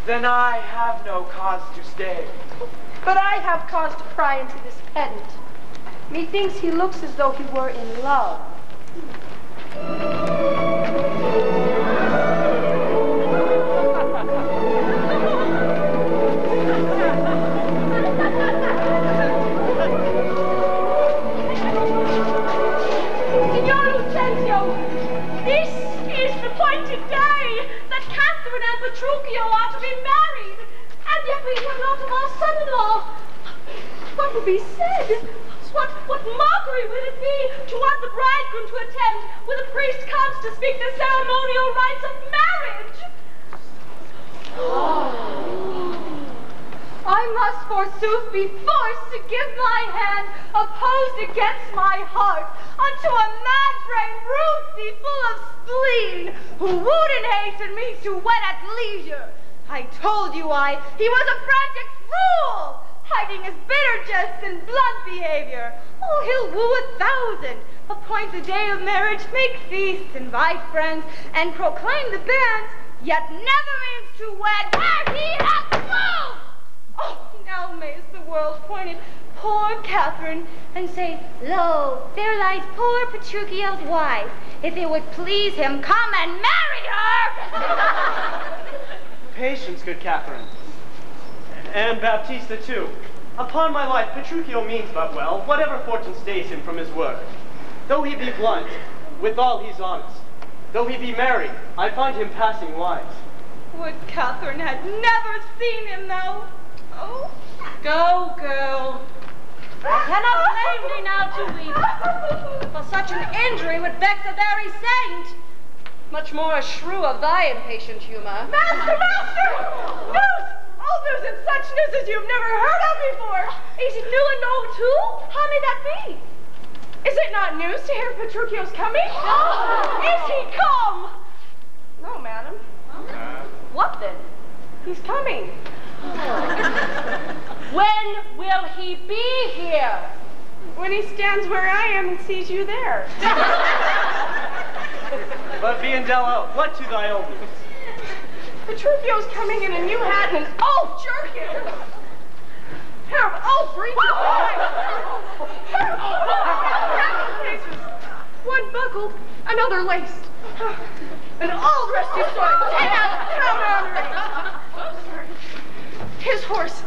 then I have no cause to stay. But I have cause to pry into this pedant. Methinks he looks as though he were in love. Signor Lucentio, this is the appointed day that Katherina and Petruchio are to be married, and yet we have not of our son-in-law. What will be said? What mockery will it be to want the bridegroom to attend when the priest comes to speak the ceremonial rites of marriage? I must forsooth be forced to give my hand opposed against my heart unto a mad-brained Ruthie full of spleen who wouldn't hasten me to wed at leisure. I told you he was a frantic fool, hiding his bitter jests and blunt behavior. Oh, he'll woo 1,000, appoint the day of marriage, make feasts, invite friends, and proclaim the banns, yet never means to wed where he hath moved. Oh, now mayst the world point at poor Catherine and say, lo, there lies poor Petruchio's wife. If it would please him, come and marry her. Patience, good Catherine. And Baptista, too. Upon my life, Petruchio means but well, whatever fortune stays him from his word. Though he be blunt, withal he's honest. Though he be merry, I find him passing wise. Would Catherine had never seen him, though. Oh. Go, girl. I cannot blame thee now to weep, for such an injury would vex a very saint. Much more a shrew of thy impatient humor. Master! News! All news and such news as you've never heard of before. Is it new and old too? How may that be? Is it not news to hear Petruchio's coming? Is he come? No, madam. What then? He's coming. When will he be here? When he stands where I am and sees you there. But Biondello, what to thy old news? Petruchio's coming in a new hat and an old jerkin. Pair of old breeches. One buckled, another laced. An old rusty sword. His horse.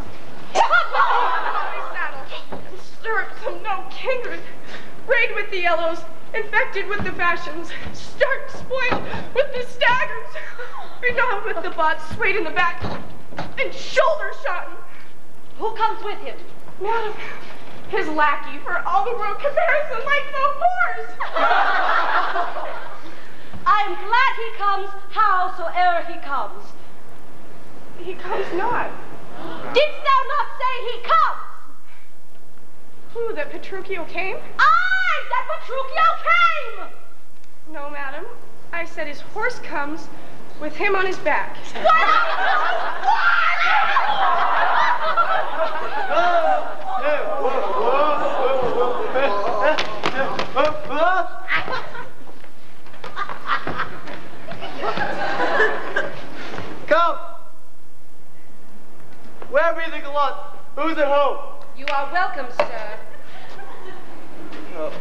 Saddle. And stirrups of no kindred. Rayed with the yellows, infected with the fashions, stark spoiled with the staggers, benumbed with the butts, swayed in the back, and shoulder shotten. Who comes with him? Madam, his lackey, for all the world comparison like the horse. I am glad he comes, howsoe'er he comes. He comes not. Didst thou not say he comes? Who, that Petruchio came? Aye, that Petruchio came! No, madam. I said his horse comes with him on his back. Come! Where be the gallant? Who's at home? You are welcome, sir. Oh.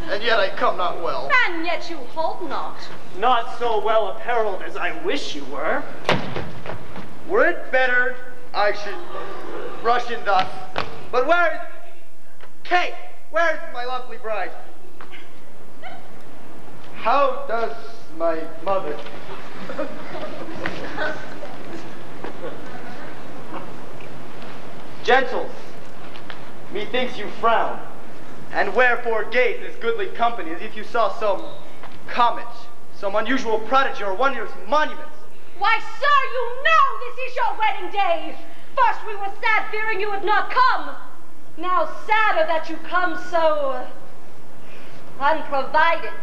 And yet I come not well. And yet you hold not. Not so well apparelled as I wish you were. Were it better I should rush in thus. But where is Kate? Where is my lovely bride? How does my mother? Gentles, methinks you frown, and wherefore gaze this goodly company as if you saw some comet, some unusual prodigy or wondrous monument? Why, sir, you know this is your wedding day. First we were sad fearing you would not come. Now sadder that you come so unprovided.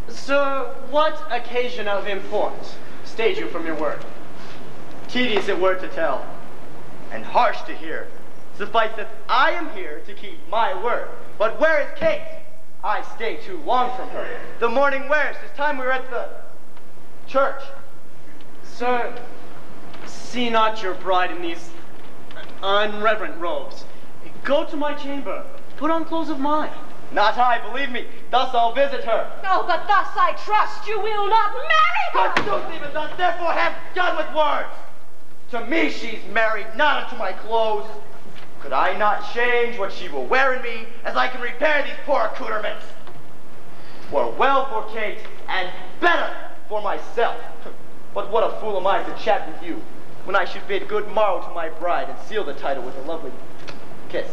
Sir, what occasion of import stayed you from your word? Tedious it were to tell, and harsh to hear. Suffice that I am here to keep my word. But where is Kate? I stay too long from her. The morning wears, 'tis time we were at the church. Sir, see not your bride in these unreverent robes. Go to my chamber, put on clothes of mine. Not I, believe me. Thus I'll visit her. Oh, but thus I trust you will not marry her. But sooth even thus, therefore have done with words. To me she's married, not unto my clothes. Could I not change what she will wear in me, as I can repair these poor accoutrements? 'Twere well for Kate, and better for myself. But what a fool am I to chat with you, when I should bid good morrow to my bride and seal the title with a lovely kiss.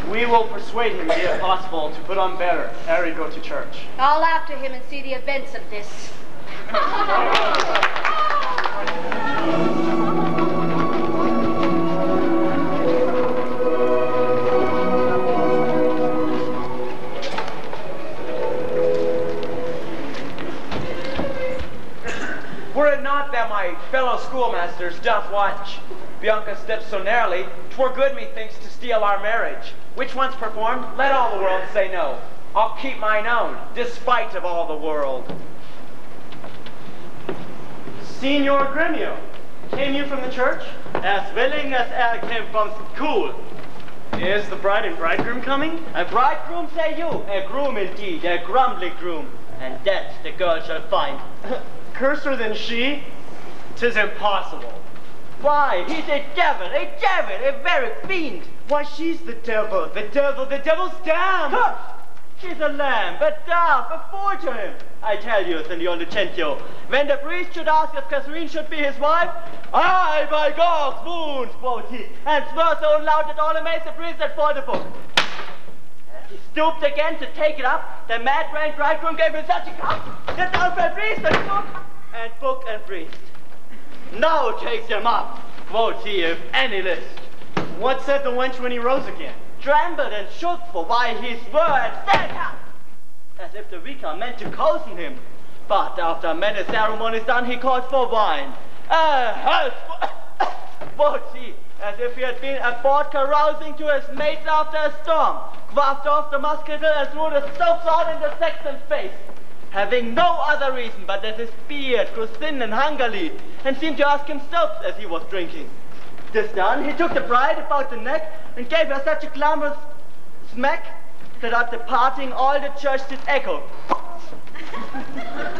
We will persuade him, be it possible, to put on better ere we go to church. I'll after him and see the events of this. Were it not that my fellow schoolmasters doth watch Bianca steps so narrowly, 'twere good, methinks, to steal our marriage. Which once performed, let all the world say no. I'll keep mine own, despite of all the world. Signor Gremio, came you from the church? As willing as I came from school. Is the bride and bridegroom coming? A bridegroom, say you? A groom indeed, a grumbly groom. And that the girl shall find. Curser than she? 'Tis impossible. Why, he's a devil, a very fiend. Why, she's the devil's dam. Hush! She's a lamb, a dove, a fool to him. I tell you, Signor Lucentio, when the priest should ask if Katherina should be his wife, "I, by God, swoons," quoth he, and swore so loud that all amazed the priest let fall the book. As he stooped again to take it up, the mad-brained bridegroom gave him such a cuff that down fell priest and book and priest. "Now take them up," quoth he, "if any list." What said the wench when he rose again? Trembled and shook, for why he swore and said, as if the vicar meant to cozen him. But after many ceremonies done, he called for wine. Health, quoth he, as if he had been aboard carousing to his mates after a storm, quaffed off the muscatel and threw the soap out in the sexton's face, having no other reason but that his beard grew thin and hungerly, and seemed to ask him soaps as he was drinking. This done, he took the bride about the neck and gave her such a clamorous smack that at the parting all the church did echo.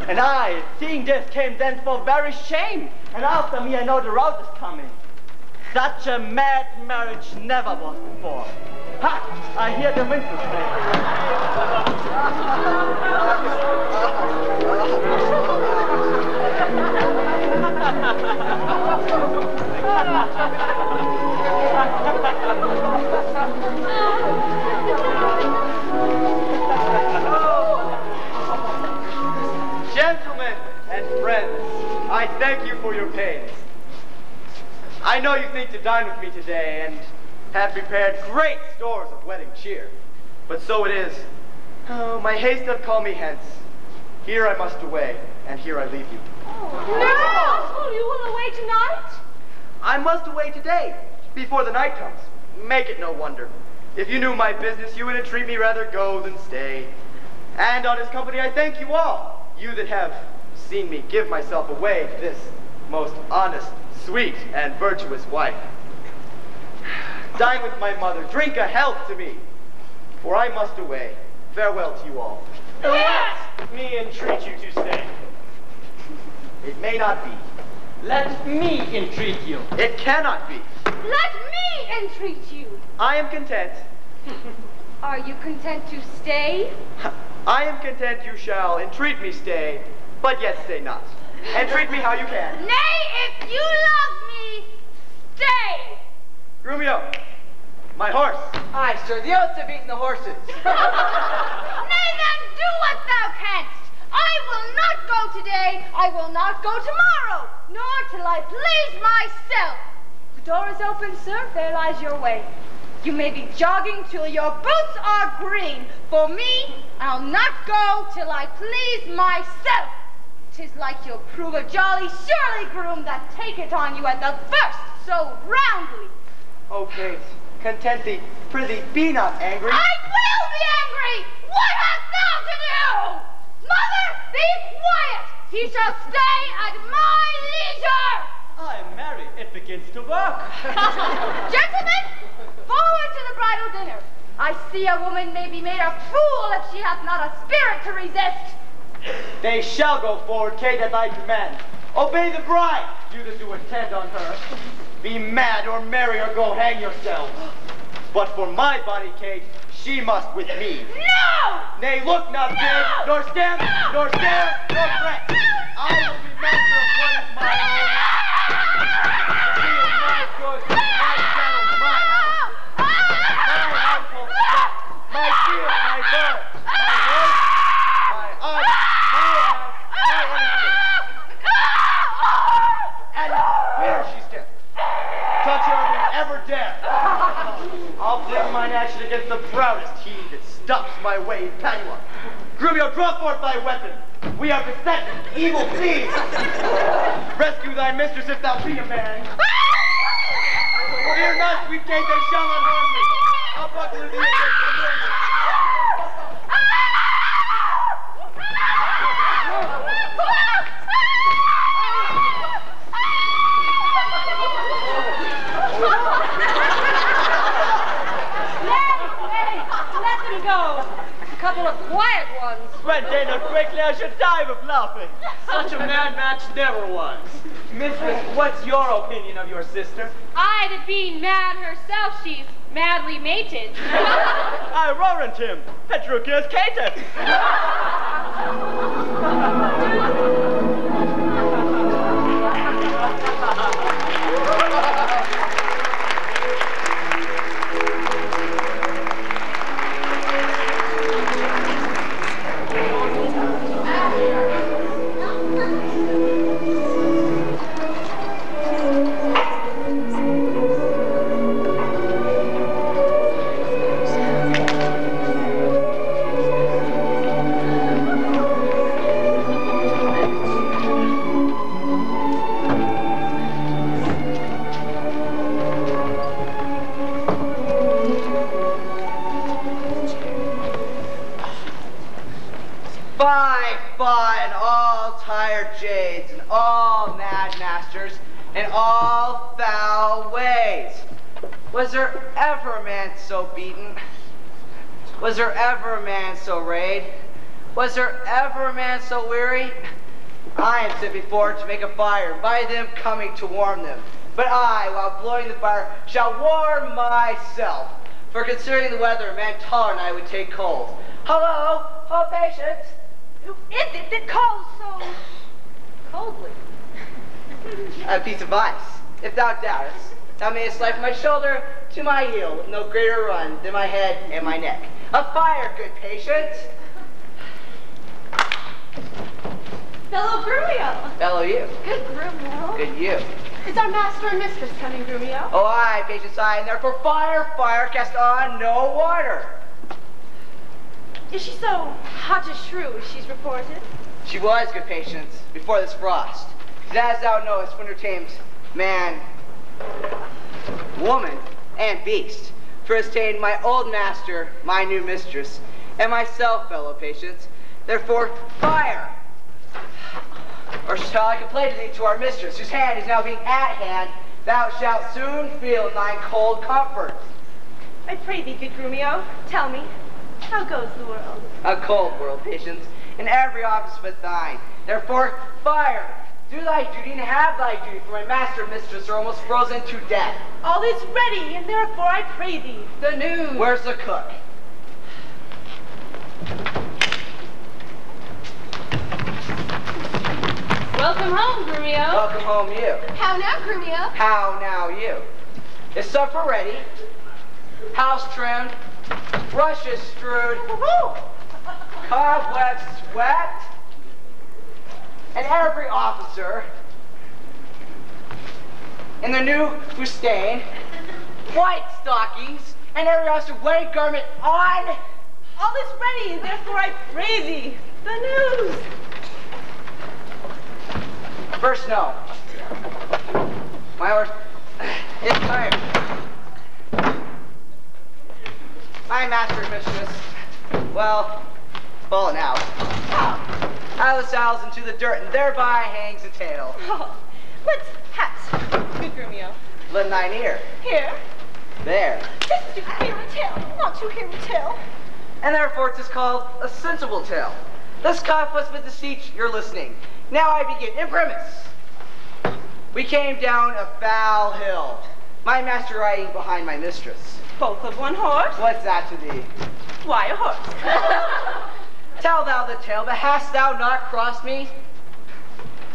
And I, seeing this, came thence for very shame, and after me I know the rout is coming. Such a mad marriage never was before. Ha! I hear the whistles Gentlemen and friends, I thank you for your pains. I know you think to dine with me today and have prepared great stores of wedding cheer. But so it is. Oh, my haste doth call me hence. Here I must away, and here I leave you. No! You will away tonight? I must away today, before the night comes. Make it no wonder. If you knew my business, you would entreat me rather go than stay. And on his company I thank you all, you that have seen me give myself away to this most honest, sweet, and virtuous wife. Dine with my mother, drink a health to me, for I must away. Farewell to you all. Let me entreat you to stay. It may not be. Let me entreat you. It cannot be. Let me entreat you. I am content. Are you content to stay? I am content you shall entreat me stay, but yet stay not. Entreat me how you can. Nay, if you love me, stay. Grumio, my horse. Aye, sir, the oaths have eaten the horses. Nay, then do what thou canst. I will not go today, I will not go tomorrow, nor till I please myself. The door is open, sir, there lies your way. You may be jogging till your boots are green. For me, I'll not go till I please myself. 'Tis like you'll prove a jolly surly groom that take it on you at the first so roundly. O Kate, content thee, prithee, be not angry. I will be angry! What hast thou to do? Mother, be quiet! He shall stay at my leisure! I'm married. It begins to work. Gentlemen, forward to the bridal dinner. I see a woman may be made a fool if she hath not a spirit to resist. They shall go forward, Kate, at thy command. Obey the bride, you that do attend on her. Be mad or merry or go hang yourselves. But for my body, Kate, she must with me. No! Nay, look not big, nor stand, nor stare, nor fret. I will be master of what is my own. She is my good, my shadow, my house. My household stuff, my shield, my bird, my horse, my eye, my house, my anything. And here she stands. Touch her if you ever dare. I'll fling mine action against the proudest he that stops my way in Padua. Grumio, draw forth thy thy weapon. We are beset with evil thieves. Rescue thy mistress if thou be a man. Fear not, sweet Kate, they shall not harm thee. I'll buckle thee against the murder. Let them go. A couple of quiet ones. When they not quickly, I should die of laughing. Such a mad match never was. Mistress, what's your opinion of your sister? I, that being mad herself, she's madly mated. I warrant him. Petruchius caitiff. And all tired jades, and all mad masters, and all foul ways. Was there ever a man so beaten? Was there ever a man so rayed? Was there ever a man so weary? I am sent before to make a fire, by them coming to warm them. But I, while blowing the fire, shall warm myself. For considering the weather, a man taller than I would take cold. Hello, oh patience. Who is it that calls so coldly? A piece of ice. If thou doubtest, thou mayest slide from my shoulder to my heel with no greater run than my head and my neck. A fire, good patience. Fellow Grumio. Fellow you. Good Grumio. Good you. Is our master and mistress coming, Grumio? Oh, aye, patience, aye, and therefore fire, fire, cast on no water. Is she so hot as Shrew as she's reported? She was, good patience, before this frost. And as thou knowest, winter tames man, woman, and beast. For has tamed my old master, my new mistress, and myself, fellow patience. Therefore, fire! Or shall I complain to thee to our mistress, whose hand is now being at hand, thou shalt soon feel thine cold comfort. I pray thee, good Grumio, tell me, how goes the world? A cold world, patience, in every office but thine. Therefore, fire! Do thy duty and have thy duty, for my master and mistress are almost frozen to death. All is ready, and therefore I pray thee. The news. Where's the cook? Welcome home, Grumio. Welcome home, you. How now, Grumio? How now, you? Is supper ready? House trimmed? Rushes strewed? Cobwebs swept? And every officer in the new fustaine, white stockings, and every officer wedding garment on. All is ready, and therefore I pray thee. The news. First, no. My horse is tired. My master and mistress, well, fallen out. Out of the saddles into the dirt, and thereby hangs a tail. Oh, let's hat, good Grumio. Lend thine ear. Here. There. This is to hear a tale, not to hear a tale. And therefore it is called a sensible tale. This conflict with deceit, you're listening. Now I begin. In premise, we came down a foul hill, my master riding behind my mistress. Both of one horse? What's that to thee? Why a horse? Tell thou the tale, but hast thou not crossed me?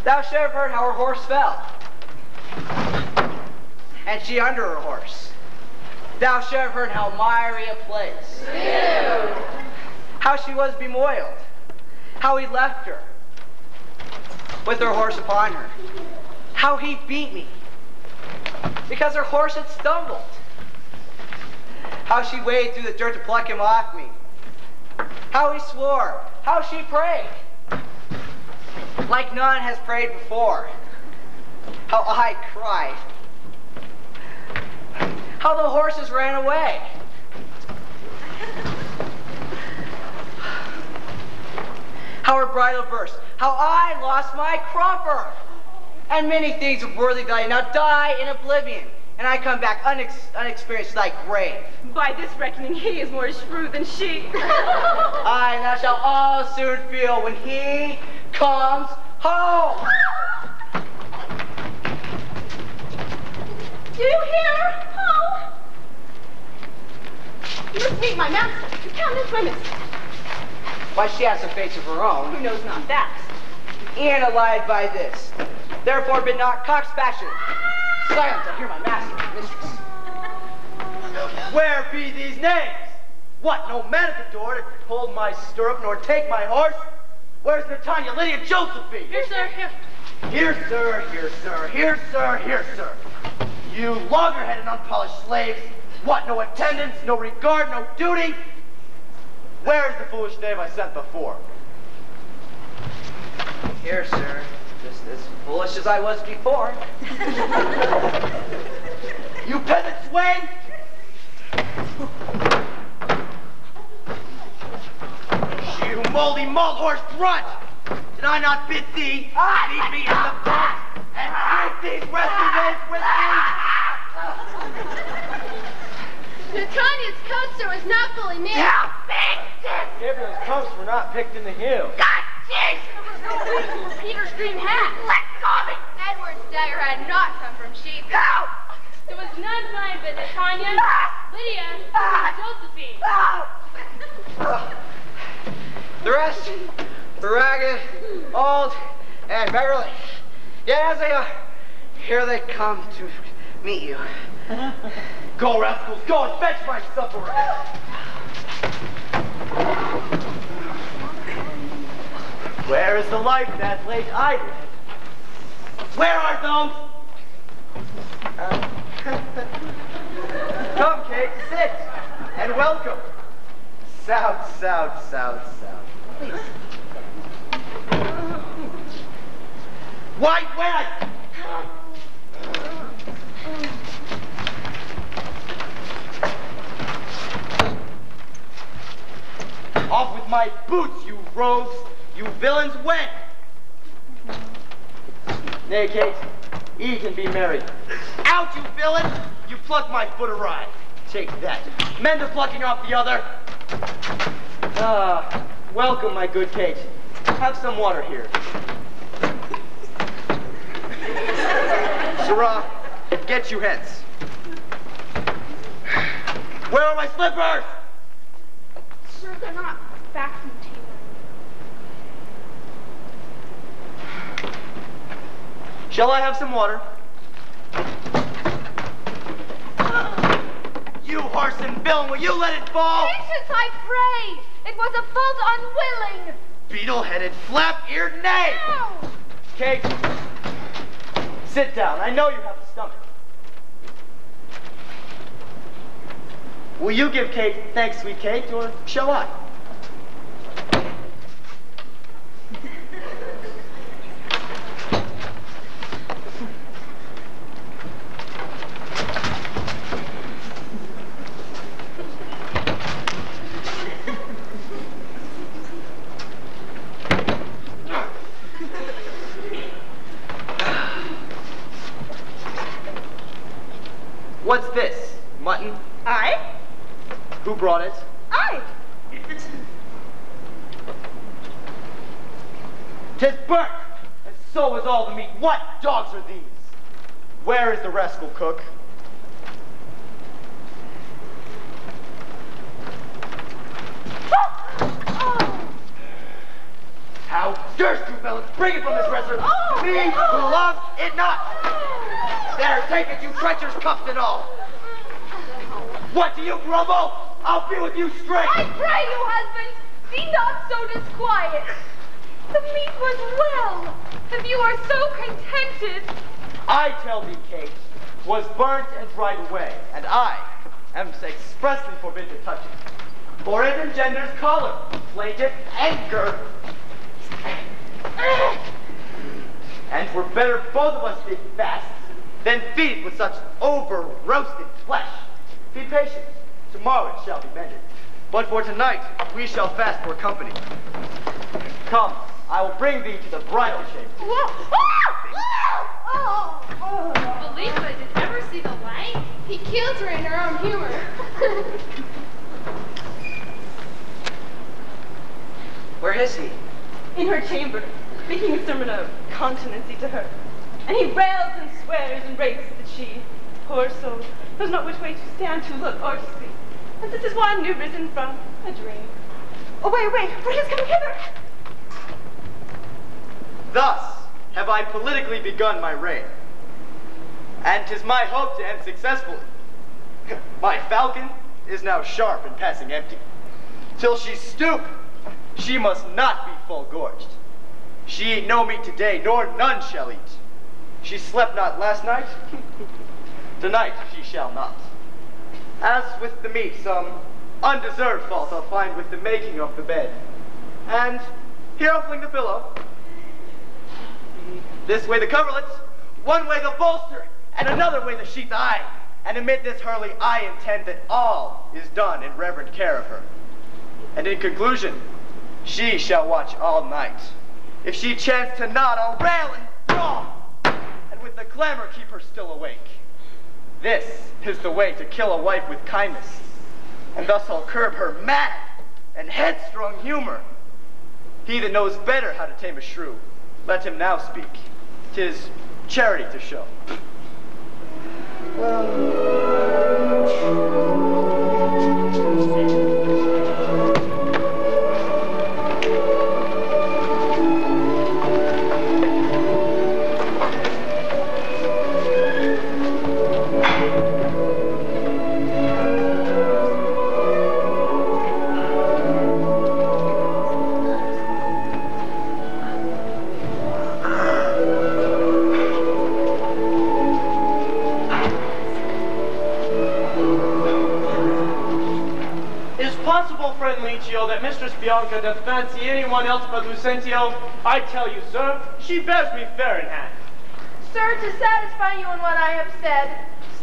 Thou should have heard how her horse fell, and she under her horse. Thou should have heard how miry a place. Ew. How she was bemoiled, how he left her with her horse upon her, how he beat me because her horse had stumbled, how she waded through the dirt to pluck him off me, how he swore, how she prayed, like none has prayed before. How I cried. How the horses ran away. How her bridle burst. How I lost my crupper. And many things of worthy value now die in oblivion. And I come back unexperienced to thy grave. By this reckoning, he is more shrew than she. Aye, and thou shalt all soon feel when he comes home. Do you hear? Oh! You must meet my master, the Countess Wemyss. Why, she has a face of her own. Who knows not that? And allied by this. Therefore bid not cocks fashion. Silence, I hear my master and mistress. Where be these names? What, no man at the door to hold my stirrup nor take my horse? Where's Natanya, Lydia, Josephine? Here, sir, here. Here, sir, here, sir, here, sir, here, sir. You logger-headed, unpolished slaves. What, no attendance, no regard, no duty? Where is the foolish knave I sent before? Here, sir. Just as foolish as I was before. You peasant swain! You moldy malt horse brunt! Did I not bid thee meet me in the pit and drink these resting days with me? Natanya's coat, sir, was not fully made. Gabriel's coats were not picked in the heel. Peter's dream hat. Let go of it! Edward's dagger had not come from sheep. No! It was none mine but Natanya, Lydia, and Josephine. The rest were ragged, old, and beggarly. Yet as they are, here they come to meet you. Go, rascals, go and fetch my supper. Where is the life that late idle? Where are those? Come, Kate, sit, and welcome. Sound. Please. Why, when I... Off with my boots, you rogues, you villains, when? Nay, Kate, eat and be merry. Out, you villain! You plucked my foot awry. Take that. Mend the plucking off the other. Ah, welcome, my good Kate. Have some water here. Sirrah, get you hence. Where are my slippers? Sir, they're not back from the table. Shall I have some water? You horse and villain, will you let it fall? Patience, I pray! It was a fault unwilling! Beetle-headed, flap-eared knave! No! Kate, sit down. I know you have a stomach. Will you give Kate thanks, sweet Kate, or shall I? What's this? Mutton? I? Who brought it? I. 'Tis burnt, and so is all the meat. What dogs are these? Where is the rascal cook? How durst you fellas bring it from this restaurant? Me, who loves it not. There, take it, you treacherous cups and all. What do you grumble? I'll be with you straight. I pray you, husband, be not so disquiet. The meat was well. If you are so contented. I tell thee, Kate, was burnt and dried away, and I am expressly forbid to touch it. For it engenders choler, plaintive, anger. were better both of us did fast than feed with such over-roasted flesh. Be patient. Tomorrow it shall be mended. But for tonight, we shall fast for company. Come, I will bring thee to the bridal chamber. Believe I did ever see the like. He killed her in her own humor. Where is he? In her chamber, making a sermon of continency to her. And he rails and swears and raves that she, poor soul, knows not which way to stand, to look, or to speak. And this is one new risen from a dream. Oh, wait, for he is coming hither. Thus have I politically begun my reign. And 'tis my hope to end successfully. My falcon is now sharp and passing empty. Till she stoop, she must not be full gorged. She eat no meat today, nor none shall eat. She slept not last night, tonight she shall not. As with the meat, some undeserved fault I'll find with the making of the bed. And here I'll fling the pillow. This way the coverlet, one way the bolster, and another way the sheath. Aye, and amid this hurly I intend that all is done in reverent care of her. And in conclusion, she shall watch all night. If she chance to nod, I'll rail and brawl, and with the clamor keep her still awake. This is the way to kill a wife with kindness, and thus I'll curb her mad and headstrong humor. He that knows better how to tame a shrew, let him now speak. 'Tis charity to show. That Mistress Bianca doth fancy anyone else but Lucentio, I tell you, sir, she bears me fair in hand. Sir, to satisfy you in what I have said,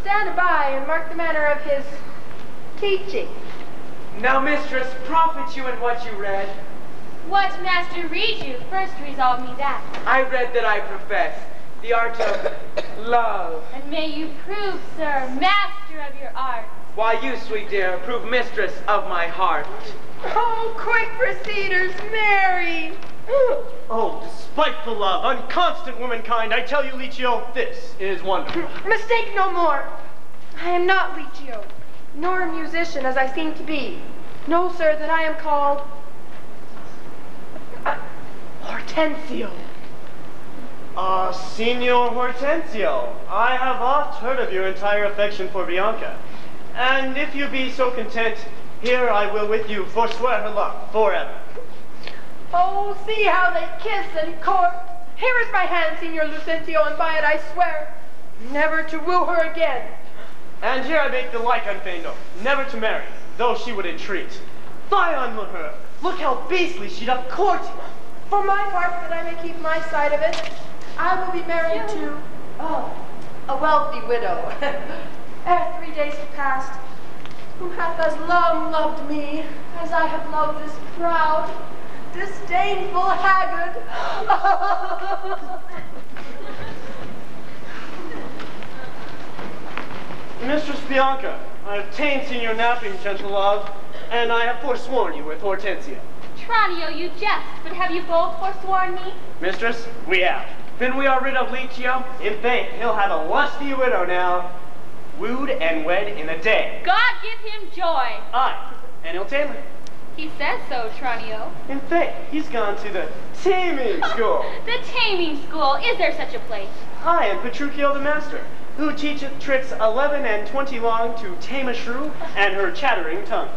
stand by and mark the manner of his teaching. Now, mistress, profit you in what you read. What master read you? First resolve me that. I read that I profess the art of love. And may you prove, sir, master of your art. Why you, sweet dear, prove mistress of my heart. Oh, quick proceeders, Mary! Oh, despiteful love, unconstant womankind, I tell you, Licio, this is wonderful. Mistake no more. I am not Licio, nor a musician as I seem to be. Know, sir, that I am called Hortensio. Signor Hortensio, I have oft heard of your entire affection for Bianca. And if you be so content, here I will with you forswear her love forever. Oh, see how they kiss and court. Here is my hand, Signor Lucentio, and by it I swear never to woo her again. And here I make the like unfeigned oath, never to marry, though she would entreat. Fie on her! Look how beastly she doth court you. For my part, that I may keep my side of it, I will be married to a wealthy widow. Ere 3 days have passed, who hath as long loved me as I have loved this proud, disdainful haggard. Mistress Bianca, I have ta'en Signor napping, gentle love, and I have forsworn you with Hortensio. Tranio, you jest, but have you both forsworn me? Mistress, we have. Then we are rid of Licio. In faith, he'll have a lusty widow now, wooed and wed in a day. God give him joy. Aye, and he'll tame her. He says so, Tranio. In faith, he's gone to the Taming school. The Taming school. Is there such a place? I am Petruchio the master, who teacheth tricks 11 and 20 long to tame a shrew and her chattering tongue.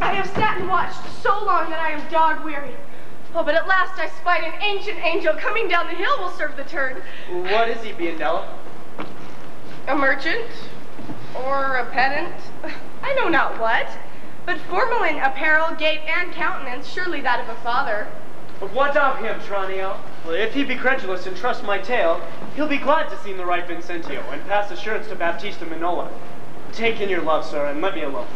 I have sat and watched so long that I am dog weary. Oh, but at last I spied an ancient angel coming down the hill will serve the turn. What is he, Biondella? A merchant? Or a pedant? I know not what. But formal in apparel, gait, and countenance, surely that of a father. But what of him, Tranio? Well, if he be credulous and trust my tale, he'll be glad to see the right Vincentio and pass assurance to Baptista Minola. Take in your love, sir, and let me alone.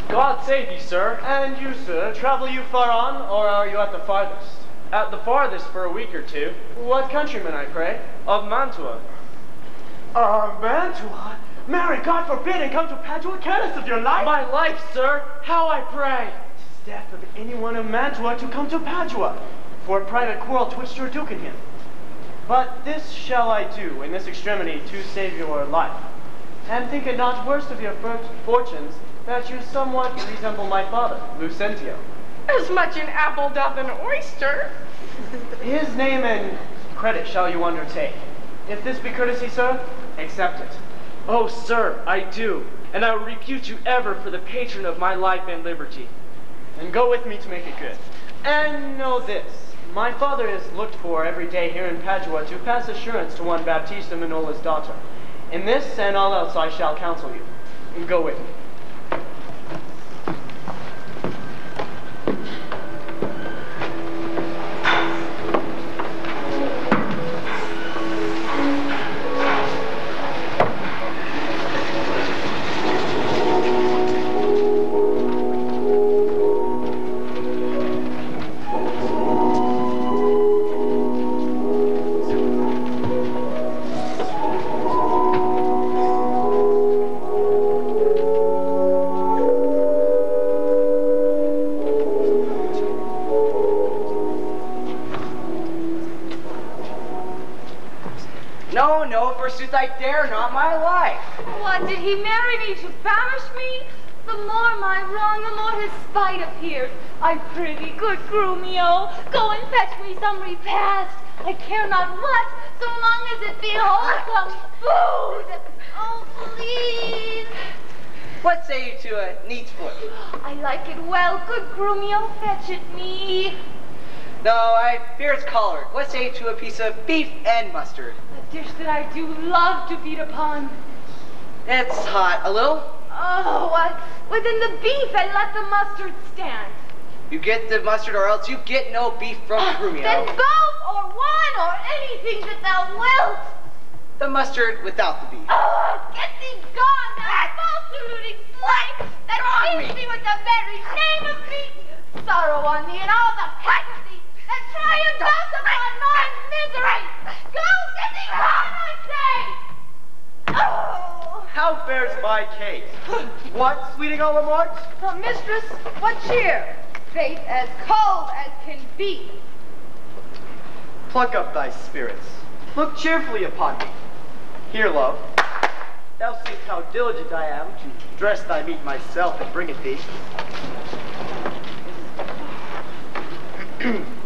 God save you, sir. And you, sir. Travel you far on, or are you at the farthest? At the farthest for a week or two. What countryman, I pray? Of Mantua. Mantua? Marry, God forbid, and come to Padua careless of your life? My life, sir. How I pray. 'Tis death of anyone of Mantua to come to Padua, for a private quarrel twixt your duke and him. But this shall I do in this extremity to save your life. And think it not worst of your fortunes that you somewhat resemble my father, Lucentio. As much an apple doth an oyster. His name and credit shall you undertake. If this be courtesy, sir, accept it. Oh, sir, I do, and I will repute you ever for the patron of my life and liberty. And go with me to make it good. And know this, my father is looked for every day here in Padua to pass assurance to one Baptista Minola's daughter. In this and all else I shall counsel you. And go with me. No, forsooth I dare not, my life. What, did he marry me to banish me? The more my wrong, the more his spite appears. I prithee, good Grumio, go and fetch me some repast. I care not what, so long as it be wholesome food. Oh, please. What say you to a neat's foot? I like it well, good Grumio, fetch it me. No, I fear it's choleric. What say you to a piece of beef and mustard? A dish that I do love to feed upon. It's hot. A little? Oh, within the beef and let the mustard stand. You get the mustard or else you get no beef from Grumio. Then both, or one, or anything that thou wilt. The mustard without the beef. Oh, get thee gone, thou false deluding slight, that feeds me with the very name of meat. Sorrow on thee and all the pack of thee that triumphs upon my misery. Go, get thee gone, I say. Oh. How fares my Kate? What, sweeting Olamart? Mistress, what cheer? Fate as cold as can be. Pluck up thy spirits. Look cheerfully upon me. Here, love. Thou seest how diligent I am to dress thy meat myself and bring it thee.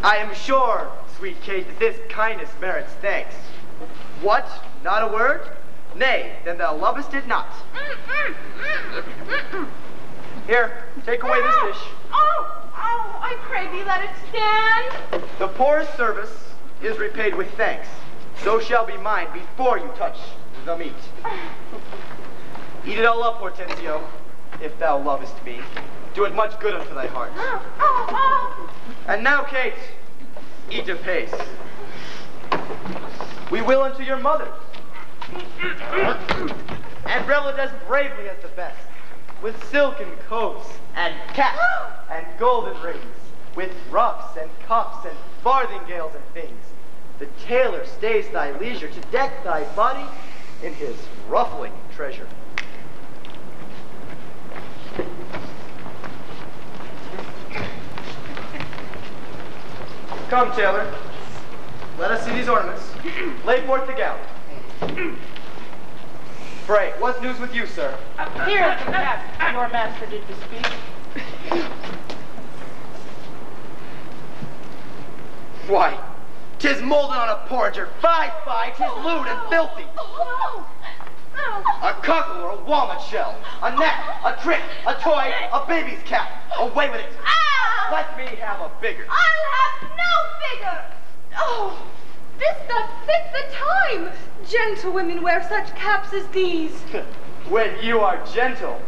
I am sure, sweet Kate, that this kindness merits thanks. What? Not a word? Nay, then thou lovest it not. Here, take away this dish. Oh, I pray thee let it stand. The poorest service is repaid with thanks. So shall be mine before you touch the meat. Eat it all up, Hortensio, if thou lovest me. Do it much good unto thy heart. And now, Kate, eat apace. We will unto your mother. And revel it as bravely as the best, with silken coats and caps and golden rings, with ruffs and cuffs and farthingales and things. The tailor stays thy leisure to deck thy body in his ruffling treasure. Come, tailor. Let us see these ornaments. Lay forth the gown. Pray, what's news with you, sir? Here is the cap your master did bespeak. Why, 'tis molded on a porringer. Fie, 'tis lewd and filthy. A cockle or a walnut shell, a net, a trick, a toy, a baby's cap. Away with it. Let me have a bigger. I'll have no bigger. Oh, this doth fit the time. Gentle women wear such caps as these. When you are gentle,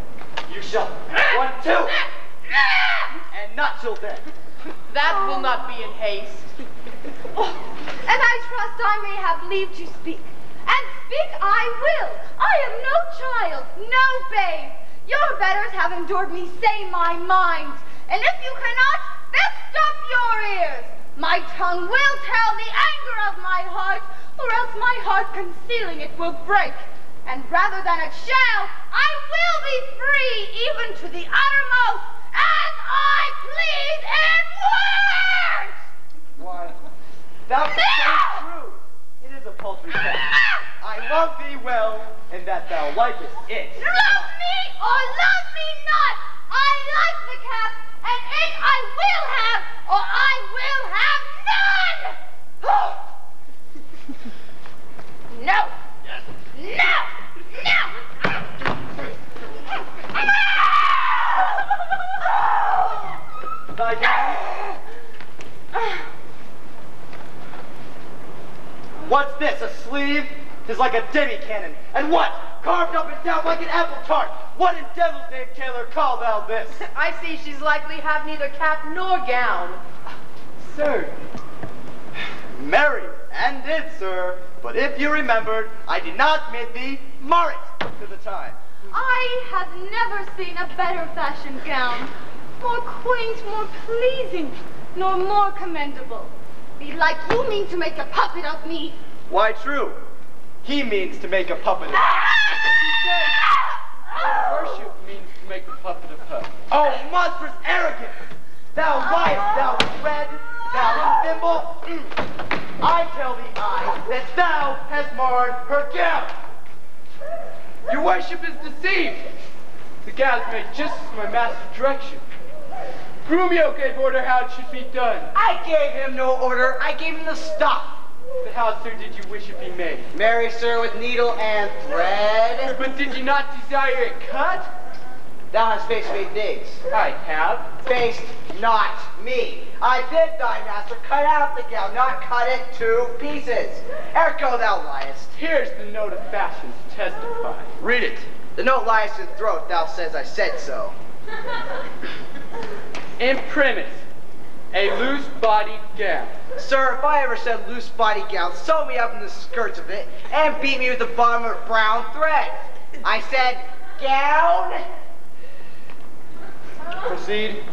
you shall want to. And not till then. That will not be in haste. And I trust I may have leave to speak. And speak I will. I am no child, no babe. Your betters have endured me say my mind. And if you cannot, then stop your ears. My tongue will tell the anger of my heart, or else my heart concealing it will break. And rather than it shall, I will be free even to the uttermost, as I please in words. Why, thou sayest true. It is a paltry fact. I love thee well, and that thou likest it. Love me or love me not. I like the cap, and it I will have, or I will have none. No. No. No. Thy gown? What's this, a sleeve? 'Tis like a demi-cannon. And what? Carved up and down like an apple tart. What in devil's name, tailor, call thou this? I see she's likely have neither cap nor gown. Sir. Marry, and did, sir. But if you remembered, I did not bid thee mar it to the time. I have never seen a better fashioned gown, more quaint, more pleasing, nor more commendable. Belike you mean to make a puppet of me. Why, true. He means to make a puppet of me. Worship means to make a puppet of her. Oh, monstrous arrogance! Thou liest, thou thread, thou thimble. I tell thee, that thou hast marred her gown. Your worship is deceived. The gown's made just as my master direction. Grumio gave order how it should be done. I gave him no order. I gave him the stuff. But how, sir, did you wish it be made? Marry, sir, with needle and thread. But did you not desire it cut? Thou hast faced me things. I have. Faced not me. I bid thy master cut out the gown, not cut it to pieces. Ergo thou liest. Here's the note of fashion to testify. Read it. The note lies in throat. Thou says I said so. Imprimis, a loose-bodied gown. Sir, if I ever said loose-body gown, sew me up in the skirts of it and beat me with the bottom of brown thread. I said gown. Proceed.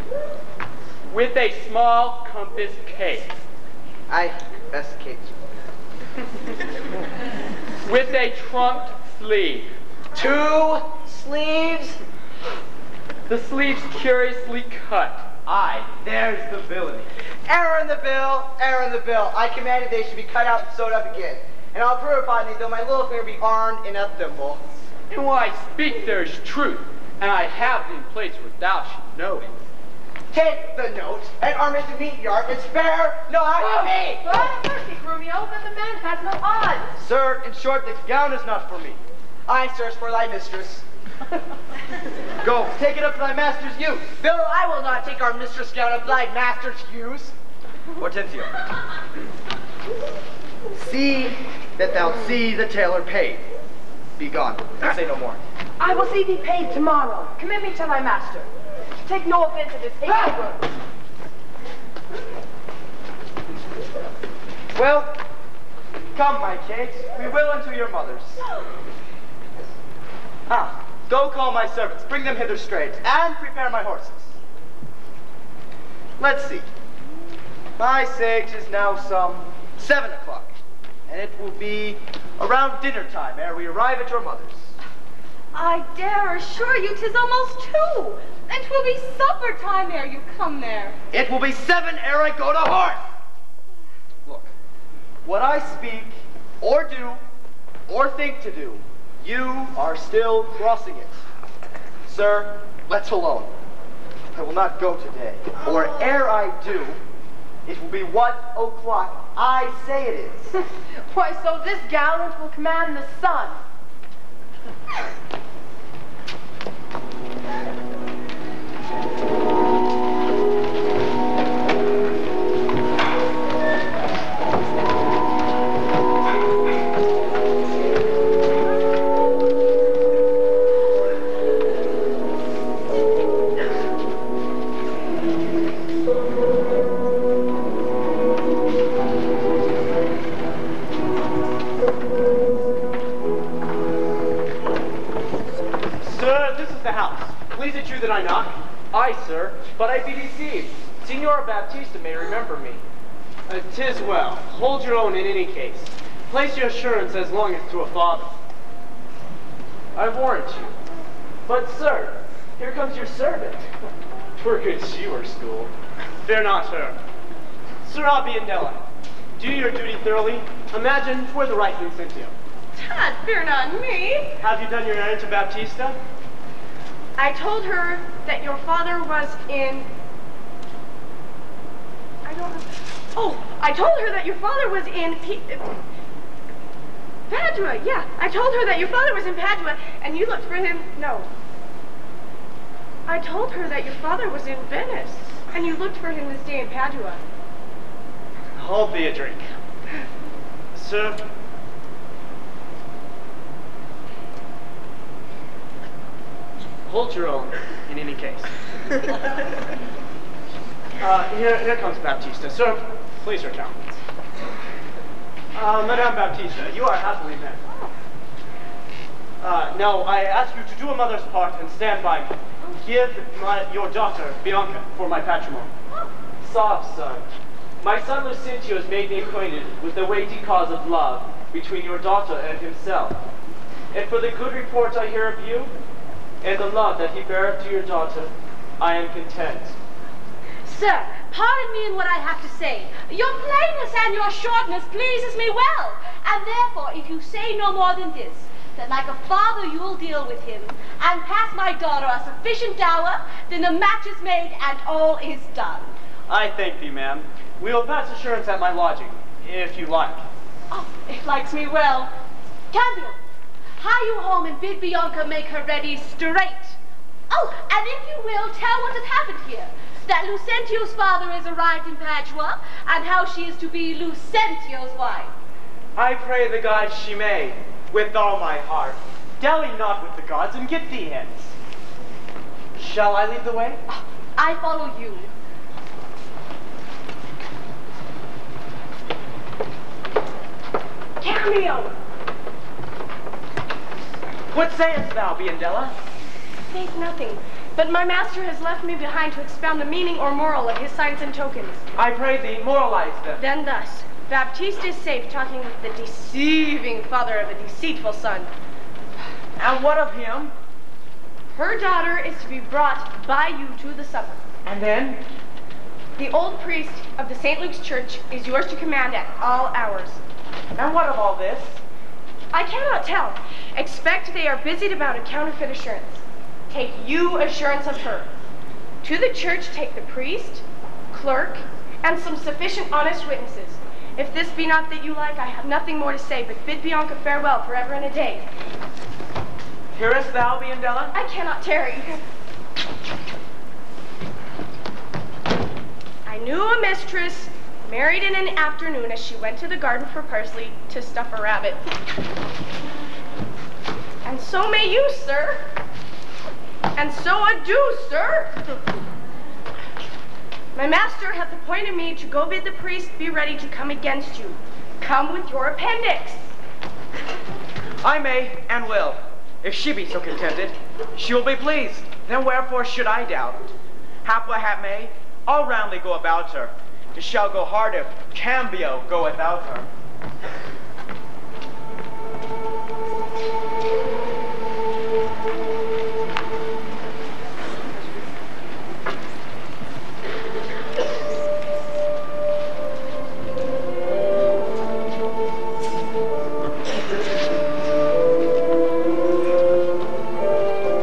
With a small compass case. That's the case. With a trunked sleeve. 2 sleeves. The sleeves curiously cut. Aye, there's the villainy. Error in the bill, error in the bill. I commanded they should be cut out and sewed up again. And I'll prove upon thee, though my little finger be armed in a thimble. And while I speak, there is truth, and I have thee in place where thou should know it. Take the note and arm it to meet yard and spare not me. Oh, mercy, Grumio, but the man has no odds. Sir, in short, the gown is not for me. I search for thy mistress. Go, take it up to thy master's use. Bill, I will not take our mistress gown of thy master's use. Hortensio. See that thou see the tailor paid. Be gone. Say no more. I will see thee paid tomorrow. Commit me to thy master. Take no offense at his hasty words. Well, come, my cakes. We will unto your mother's. Go call my servants. Bring them hither straight, and prepare my horses. Let's see. My sage is now some 7 o'clock, and it will be around dinner time ere we arrive at your mother's. I dare assure you 'tis almost 2, and 'twill be supper time ere you come there. It will be 7 ere I go to horse. Look, what I speak, or do, or think to do, you are still crossing it. Sir, let's alone. I will not go today, or ere I do, it will be what o'clock I say it is. Why, so this gallant will command the sun. Please it you that I knock? Aye, sir, but I be deceived. Signora Baptista may remember me. 'Tis well. Hold your own in any case. Place your assurance as long as to a father. I warrant you. But, sir, here comes your servant. 'Twere good she were schooled. Fear not her. Sir Abiendella, do your duty thoroughly. Imagine 'twere the right Lucentio. Tad, fear not me. Have you done your errand to Baptista? I told her that your father was in... I don't know. Oh, I told her that your father was in Padua, yeah. I told her that your father was in Padua, and you looked for him. No. I told her that your father was in Venice, and you looked for him this day in Padua. Hold thee a drink. Sir. Hold your own, in any case. Here comes Baptista. Sir, please your countenance. Madame Baptista, you are happily met. Now, I ask you to do a mother's part and stand by me. Give your daughter, Bianca, for my patrimony. Soft, son. My son Lucentio has made me acquainted with the weighty cause of love between your daughter and himself. And for the good report I hear of you, and the love that he beareth to your daughter, I am content. Sir, pardon me in what I have to say. Your plainness and your shortness pleases me well, and therefore, if you say no more than this, that like a father you'll deal with him, and pass my daughter a sufficient dower, then the match is made and all is done. I thank thee, ma'am. We will pass assurance at my lodging, if you like. Oh, it likes me well. Cambio, hie you home and bid Bianca make her ready straight. Oh, and if you will, tell what has happened here. That Lucentio's father is arrived in Padua, and how she is to be Lucentio's wife. I pray the gods she may, with all my heart. Dally not with the gods, and get thee hence. Shall I lead the way? Oh, I follow you. Cameo! What sayest thou, Biendella? Faith nothing, but my master has left me behind to expound the meaning or moral of his signs and tokens. I pray thee, moralize them. Then thus, Baptista is safe talking with the deceiving father of a deceitful son. And what of him? Her daughter is to be brought by you to the supper. And then? The old priest of the St. Luke's Church is yours to command at all hours. And what of all this? I cannot tell. Expect they are busied about a counterfeit assurance. Take you assurance of her. To the church take the priest, clerk, and some sufficient honest witnesses. If this be not that you like, I have nothing more to say, but bid Bianca farewell forever and a day. Hearest thou, Biendella? I cannot tarry. I knew a mistress married in an afternoon as she went to the garden for parsley to stuff a rabbit. And so may you, sir. And so adieu, sir. My master hath appointed me to go bid the priest be ready to come against you. Come with your appendix. I may and will. If she be so contented, she will be pleased. Then wherefore should I doubt? Hap what hap may, I'll roundly go about her. It shall go hard if Cambio go without her.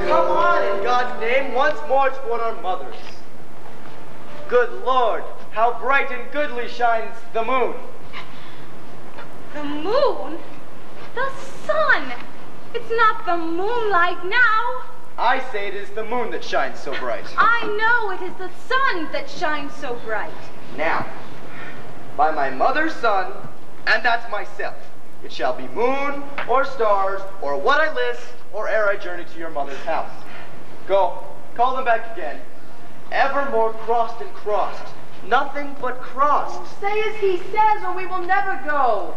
Come on, in God's name, once more toward our mothers. Good Lord, how bright and goodly shines the moon. The moon? The sun! It's not the moonlight now. I say it is the moon that shines so bright. I know it is the sun that shines so bright. Now, by my mother's son, and that's myself, it shall be moon, or stars, or what I list, or ere I journey to your mother's house. Go, call them back again. Evermore crossed and crossed. Nothing but crossed. Say as he says, or we will never go.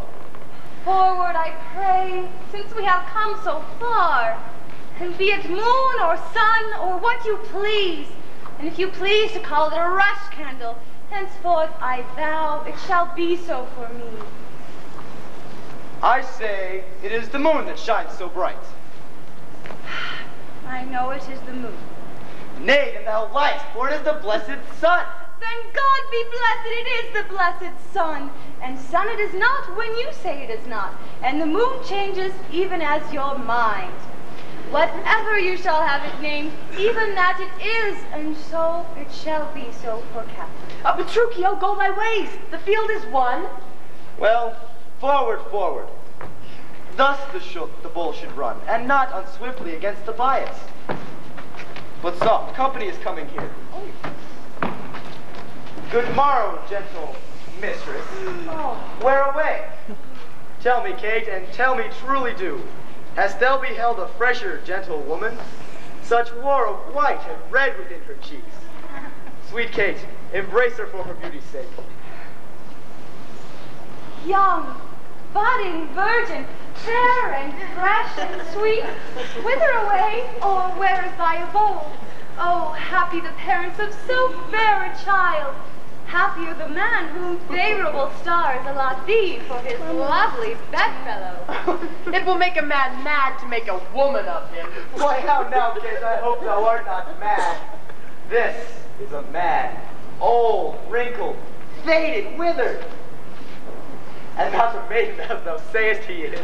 Forward, I pray, since we have come so far. And be it moon or sun or what you please. And if you please to call it a rush candle, henceforth I vow it shall be so for me. I say it is the moon that shines so bright. I know it is the moon. Nay, then thou liest, for it is the blessed sun. Then God be blessed, it is the blessed sun. And sun it is not when you say it is not. And the moon changes even as your mind. Whatever you shall have it named, even that it is, and so it shall be so for Katherina. Petruchio, go thy ways. The field is won. Well, forward, forward. Thus the bull should run, and not unswiftly against the bias. But soft, company is coming here. Good morrow, gentle mistress. Oh. Where away? Tell me, Kate, and tell me truly do. Hast thou beheld a fresher, gentle woman? Such war of white and red within her cheeks. Sweet Kate, embrace her for her beauty's sake. Young, budding virgin, fair and fresh and sweet, whither away, or where is thy abode? Oh, happy the parents of so fair a child. Happier the man whom favorable stars allot thee for his lovely bedfellow. It will make a man mad to make a woman of him. Why, how now, Kate? I hope thou art not mad. This is a man, old, wrinkled, faded, withered. And not a maiden as thou sayest he is.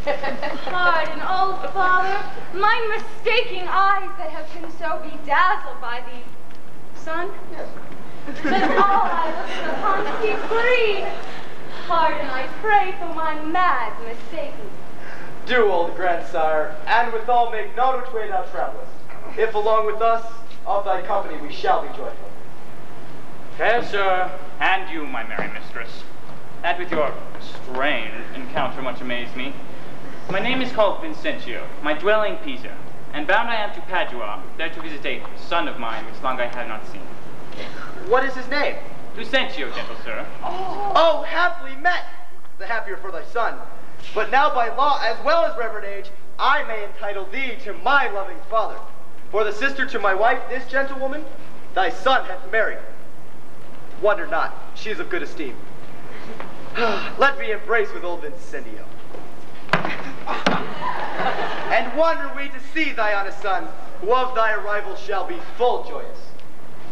Pardon, old father, my mistaking eyes that have been so bedazzled by thee. Son? Yes. That all I look upon keep green. Pardon, I pray, for my mad mistaking. Do, old grandsire, and withal make known which way thou travellest. If along with us, of thy company we shall be joyful. Fair sir, and you, my merry mistress, that with your strange encounter much amazed me. My name is called Vincentio, my dwelling Pisa, and bound I am to Padua, there to visit a son of mine which long I have not seen. What is his name? Lucentio, gentle sir. Oh, happily met! The happier for thy son. But now by law, as well as reverend age, I may entitle thee to my loving father. For the sister to my wife, this gentlewoman, thy son hath married. Wonder not, she is of good esteem. Let me embrace with old Vicencio. And wonder we to see thy honest son, who of thy arrival shall be full joyous.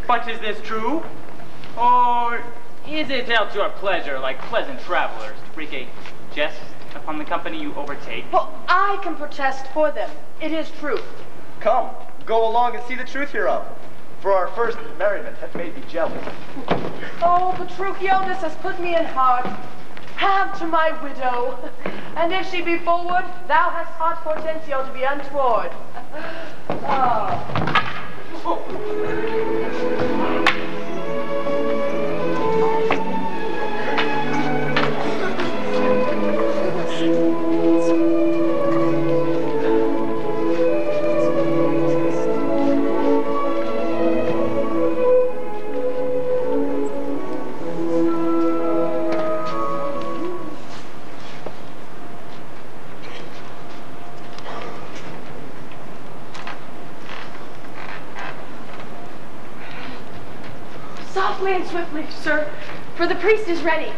But is this true? Or is it out your pleasure, like pleasant travelers, to wreak a jest upon the company you overtake? Well, I can protest for them. It is true. Come, go along and see the truth hereof. For our first merriment hath made me jealous. Oh, Petruchio, this has put me in heart. Have to my widow, and if she be forward, thou hast taught Hortensio to be untoward. Softly and swiftly, sir, for the priest is ready.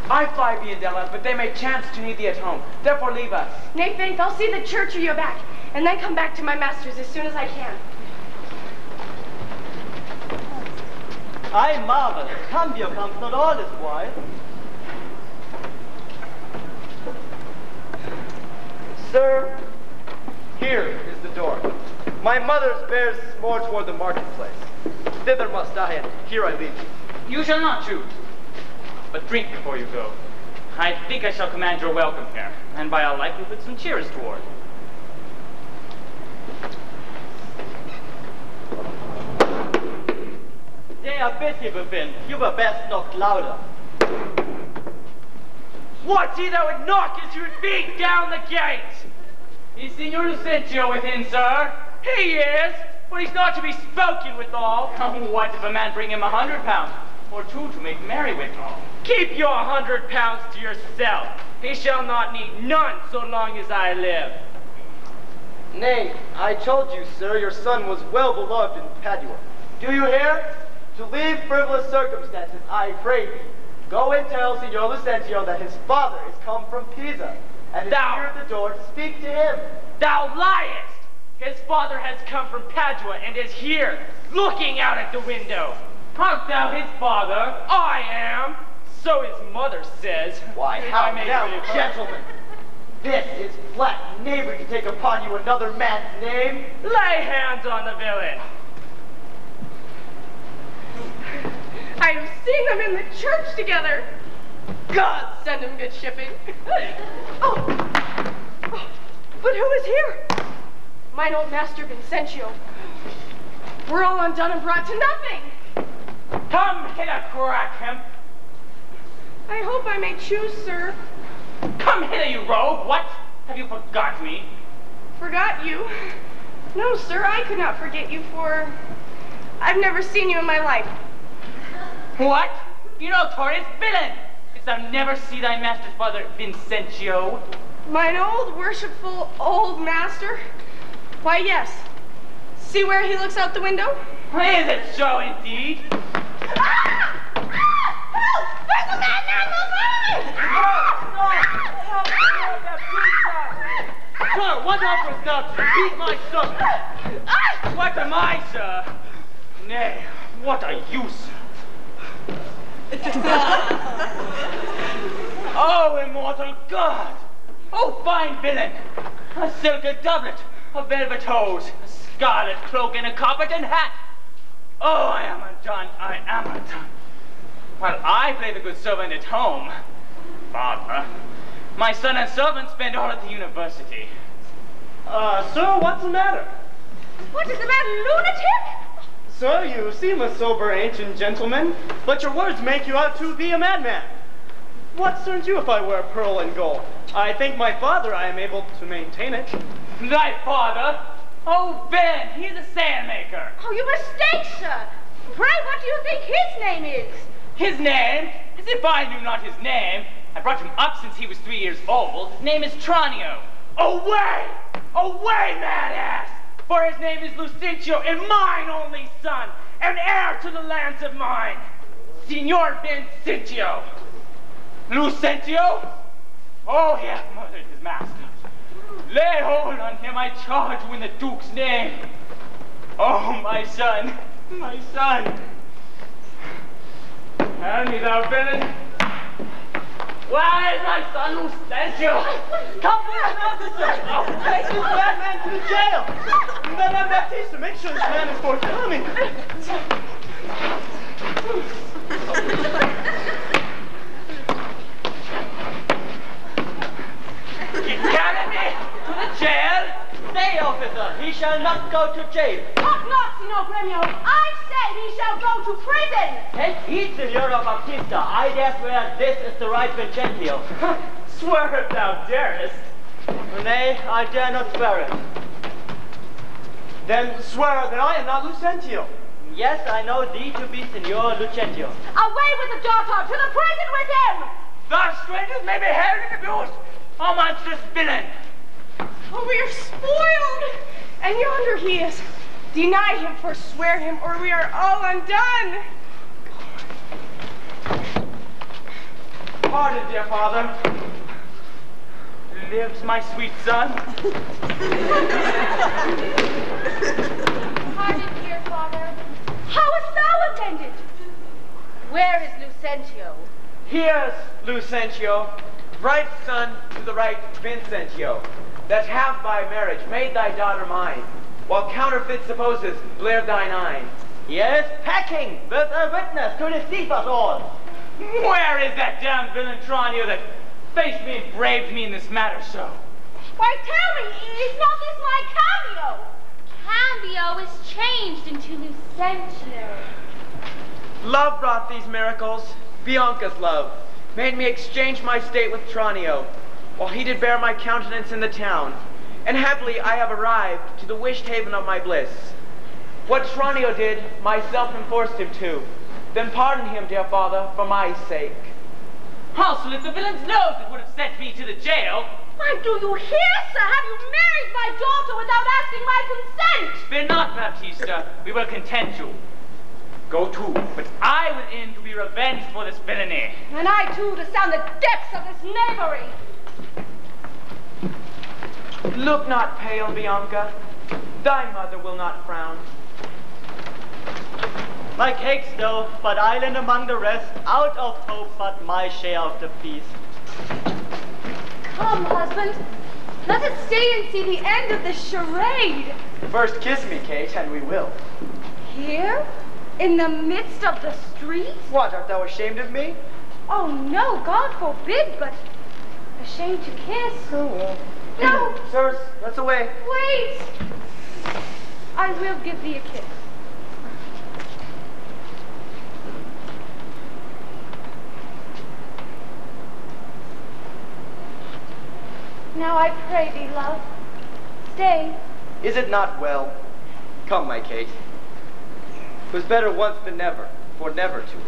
I fly Viandella, but they may chance to need thee at home. Therefore leave us. Nay, Faith, I'll see the church or you're back, and then come back to my master's as soon as I can. I marvel, Cambio comes not all this while. Sir, here is the door. My mother's bears more toward the marketplace. Thither must I, and here I leave you. You shall not shoot, but drink before you go. I think I shall command your welcome here, and by all likelihood some cheers toward. They are busy within. You were best knock louder. What ye that would knock as you would beat down the gate? Is Signor Lucentio within, sir? He is, but he's not to be spoken withal. What if a man bring him 100 pounds, or 2 to make merry withal? Keep your 100 pounds to yourself. He shall not need none so long as I live. Nay, I told you, sir, your son was well beloved in Padua. Do you hear? To leave frivolous circumstances, I pray thee. Go and tell Signor Lucentio that his father is come from Pisa, and is here at the door to speak to him. Thou liest! His father has come from Padua and is here, looking out at the window. Art thou his father? I am. So his mother says. Why, how now, gentlemen? This is flat knavery to take upon you another man's name. Lay hands on the villain. I have seen them in the church together. God send them good shipping. Oh, but who is here? Mine old master Vincentio. We're all undone and brought to nothing. Come hither, crack hemp. I hope I may choose, sir. Come hither, you rogue. What? Have you forgot me? Forgot you? No, sir, I could not forget you, for I've never seen you in my life. What? You notorious villain! Didst thou never see thy master's father, Vincentio? Mine old, worshipful, old master? Why, yes. See where he looks out the window? Is it so, indeed? Ah! Ah! Help! There's a madman moving! Sir, what offerest thou to beat my son? What am I, sir? Nay, what are you, sir? Oh, immortal God! Oh, fine villain! A silken doublet, a velvet hose, a scarlet cloak, and a carpeted hat! Oh, I am undone, I am undone. While I play the good servant at home, father, my son and servant spend all at the university. Sir, what's the matter? What is the matter, lunatic? Sir, you seem a sober ancient gentleman, but your words make you out to be a madman. What concerns you if I wear pearl and gold? I thank my father I am able to maintain it. Thy father? Oh, Ben, he's a sandmaker. Oh, you mistake, sir. Pray, what do you think his name is? His name? As if I knew not his name. I brought him up since he was 3 years old. His name is Tranio. Away! Away, mad ass! For his name is Lucentio, and mine only son, and heir to the lands of mine, Signor Vincentio. Lucentio? Oh, he hath murdered his master. Lay hold on him, I charge you in the Duke's name. Oh, my son, my son. Hand me, thou villain. Where is my son, Lucentio? Come here, officer! Take this madman to the jail! Madame Baptiste, make sure this man is forthcoming. You carry me to the jail? Stay, officer. He shall not go to jail. Talk not, Signor Gremio. I said he shall go to prison. Take heed, Signora Baptista. I dare swear this is the right Vincentio. Swear if thou darest. Nay, I dare not swear it. Then swear that I am not Lucentio. Yes, I know thee to be Signor Lucentio. Away with the daughter, to the prison with him. Thus strangers may be held and abused. O monstrous villain. Oh, we are spoiled. And yonder he is. Deny him, forswear him, or we are all undone. Pardon, dear father. Lives my sweet son? Pardon, dear father. How hast thou attended? Where is Lucentio? Here's Lucentio, right son to the right Vincentio, that have by marriage made thy daughter mine, while counterfeit supposes blared thine eye. Yes, packing with a witness to deceive us all. Where is that damned villain Tranio that faced me and braved me in this matter so? Why, tell me, is not this my cameo? Cambio is changed into Lucentio. Love brought these miracles. Bianca's love made me exchange my state with Tranio, while he did bear my countenance in the town. And happily I have arrived to the wished haven of my bliss. What Tranio did, myself enforced him to. Then pardon him, dear father, for my sake. I'll slit the villain's nose that would have sent me to the jail. Why, do you hear, sir? Have you married my daughter without asking my consent? Fear not, Baptista. We will content you. Go to, but I within to be revenged for this villainy. And I, too, to sound the depths of this knavery. Look not pale, Bianca. Thy mother will not frown. My cakes though, but island among the rest, out of hope but my share of the feast. Come, husband. Let us stay and see the end of this charade. First kiss me, Kate, and we will. Here? In the midst of the street? What, art thou ashamed of me? Oh, no, God forbid, but ashamed to kiss. Oh, well. No! Sirs, let's away. Wait! I will give thee a kiss. Now I pray thee, love, stay. Is it not well? Come, my Kate. 'Twas better once than never, for never too late.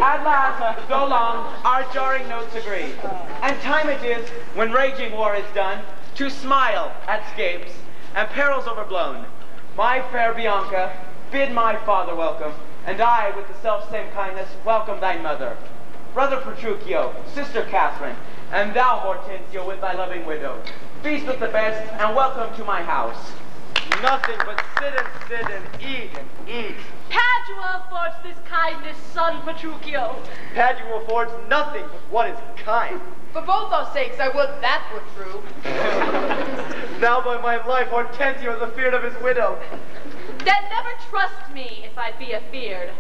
At last, so long, our jarring notes agree. And time it is, when raging war is done, to smile at scapes and perils overblown. My fair Bianca, bid my father welcome, and I, with the self-same kindness, welcome thy mother. Brother Petruchio, sister Catherine, and thou, Hortensio, with thy loving widow. Feast with the best, and welcome to my house. Nothing but sit and eat and eat. Padua affords this kindness, son Petruchio. Padua affords nothing but what is kind. For both our sakes, I would that were true. Now by my life, Hortensio is afeard of his widow. Then never trust me if I be afeard.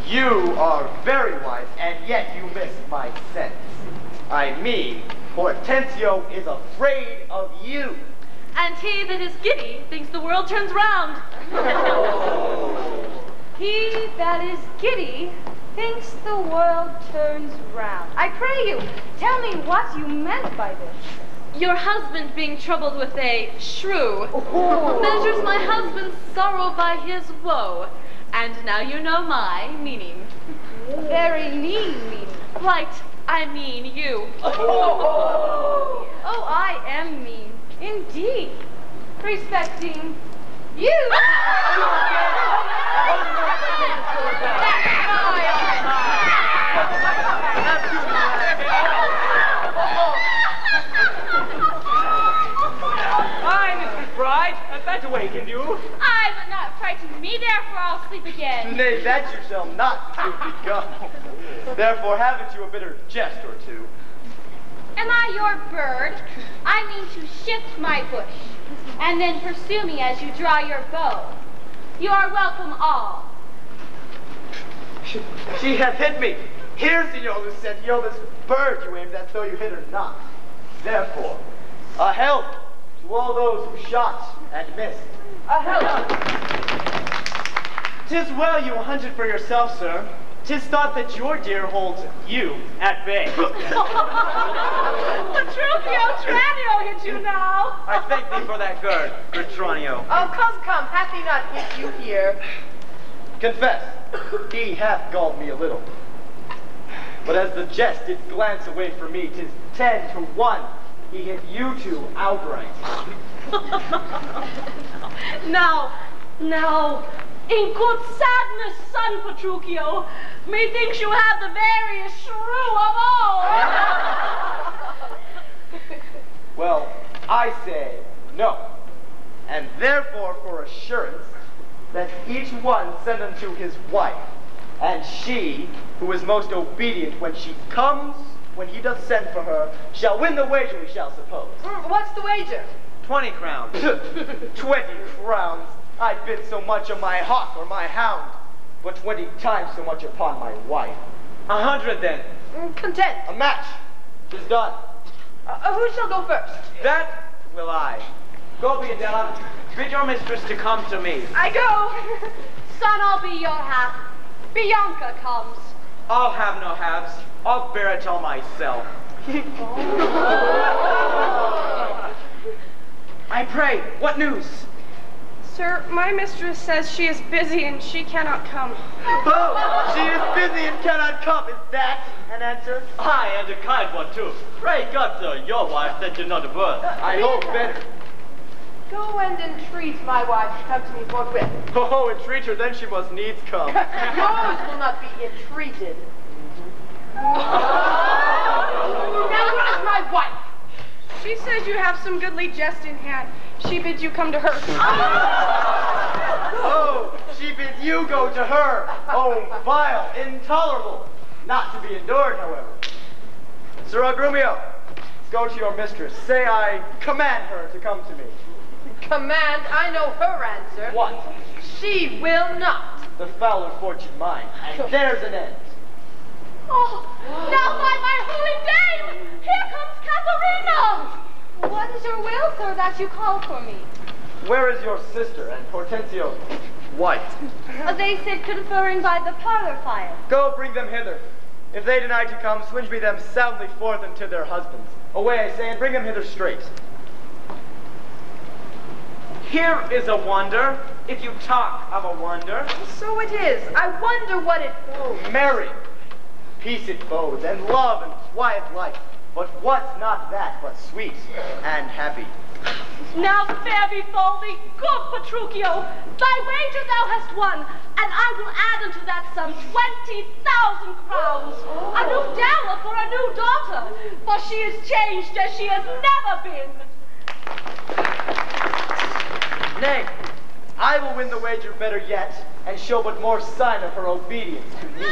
You are very wise, and yet you miss my sense. I mean, Hortensio is afraid of you. And he that is giddy thinks the world turns round. He that is giddy thinks the world turns round. I pray you, tell me what you meant by this. Your husband being troubled with a shrew measures my husband's sorrow by his woe. And now you know my meaning. Very mean meaning. Right, I mean you. Oh, I am mean, indeed. Respecting you. Hi, Mistress Bride. That awakened you. Aye, but not frighten me, therefore I'll sleep again. Nay, that you shall not, you've begun. Therefore haven't you a bitter jest or two. Am I your bird? I mean to shift my bush, and then pursue me as you draw your bow. You are welcome all. She hath hit me. Here, Signor Lucentio, this bird you aimed at, though you hit her not. Therefore, a health to all those who shot and missed. A health. 'Tis well you hunted for yourself, sir. 'Tis thought that your deer holds you at bay. Petruchio Tranio hit you now. I thank thee for that gird, Gritronio. Oh, come, hath he not hit you here? Confess, he hath galled me a little. But as the jest did glance away from me, 'tis 10-1. He hit you two outright. Now, In good sadness, son Petruchio, methinks you have the veriest shrew of all. Well, I say no. And therefore, for assurance, let each one send unto his wife, and she, who is most obedient when she comes, when he doth send for her, shall win the wager, we shall suppose. What's the wager? 20 crowns. 20 crowns. I bid so much on my hawk or my hound, but 20 times so much upon my wife. 100 then. Content. A match. 'Tis done. Who shall go first? That will I. Go, Biadella. Bid your mistress to come to me. I go. Son, I'll be your half. Bianca comes. I'll have no halves. I'll bear it all myself. I pray, what news? Sir, my mistress says she is busy and she cannot come. Oh, she is busy and cannot come. Is that an answer? Aye, and a kind one too. Pray God, sir, your wife sent you not a word. I hope better. Go and entreat my wife to come to me forthwith. Oh, entreat her, then she must needs come. Yours will not be entreated. Now, where's my wife? She says you have some goodly jest in hand. She bids you come to her. Oh, she bids you go to her. Oh, vile, intolerable. Not to be endured, however. Sir Agrumio, go to your mistress. Say I command her to come to me. Command, I know her answer. What? She will not. The fouler fortune mine, and there's an end. Oh, now by my holy dame, here comes Katherina. What is your will, sir, that you call for me? Where is your sister and Hortensio White? They sit conferring by the parlor fire. Go bring them hither. If they deny to come, swinge me them soundly forth unto their husbands. Away, I say, and bring them hither straight. Here is a wonder, if you talk of a wonder. So it is. I wonder what it bodes. Merry, peace it bodes, and love and quiet life. But what's not that but sweet and happy? Now fair befall thee, good Petruchio, thy wager thou hast won, and I will add unto that sum 20,000 crowns, a new dower for a new daughter, for she is changed as she has never been. Nay, I will win the wager better yet, and show but more sign of her obedience to me.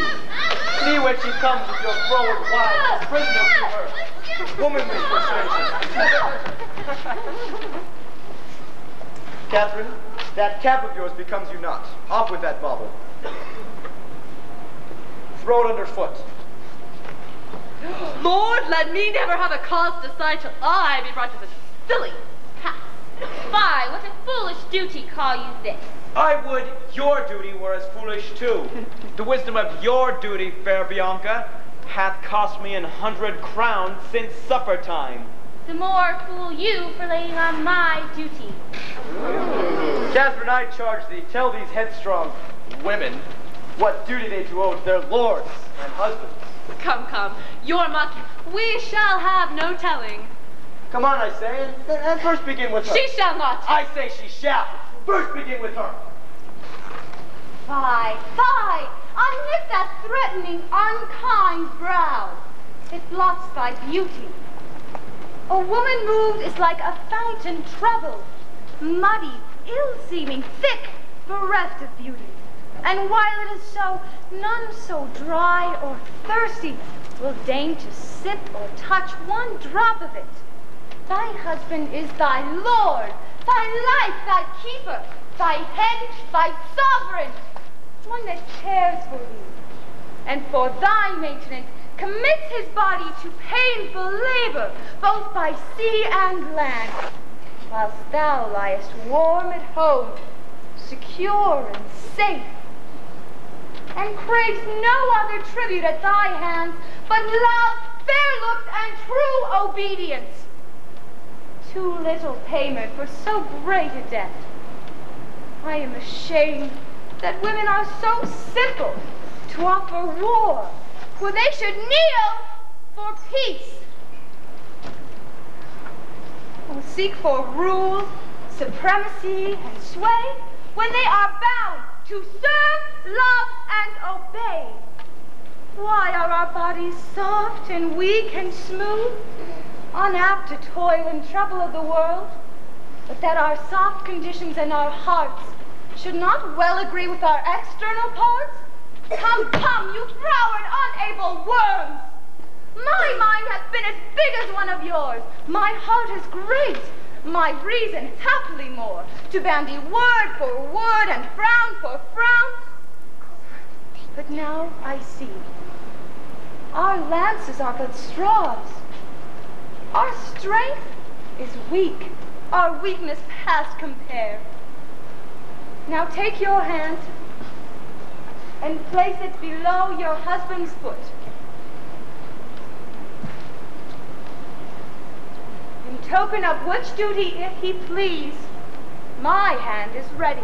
See when she comes with your froward wives, prisoner to her. Womanly persuasion. Catherine, that cap of yours becomes you not. Off with that bauble. Throw it underfoot. Lord, let me never have a cause to sigh till I be brought to such silly pass. Fie, what a foolish duty call you this? I would your duty were as foolish too. The wisdom of your duty, fair Bianca, hath cost me 100 crowns since supper time. The more fool you for laying on my duty. Catherine, I charge thee, tell these headstrong women what duty they do owe to their lords and husbands. Come, come, you're mocking. We shall have no telling. Come on, I say, and first begin with her. She shall not. I say she shall. First begin with her. Fie, fie, unknit that threatening, unkind brow. It blots thy beauty. A woman moved is like a fountain troubled, muddy, ill-seeming, thick, bereft of beauty. And while it is so, none so dry or thirsty will deign to sip or touch one drop of it. Thy husband is thy lord, thy life, thy keeper, thy head, thy sovereign, one that cares for thee, and for thy maintenance commits his body to painful labor, both by sea and land, whilst thou liest warm at home, secure and safe, and craves no other tribute at thy hands but love, fair looks, and true obedience. Too little payment for so great a debt. I am ashamed that women are so simple to offer war, where they should kneel for peace. Or seek for rule, supremacy, and sway, when they are bound to serve, love, and obey. Why are our bodies soft and weak and smooth, unapt to toil and trouble of the world, but that our soft conditions and our hearts should not well agree with our external parts? Come, come, you froward, unable worms! My mind hath been as big as one of yours. My heart is great. My reason happily more, to bandy word for word and frown for frown. But now I see, our lances are but straws. Our strength is weak, our weakness past compare. Now take your hand and place it below your husband's foot. In token of which duty, if he please, my hand is ready.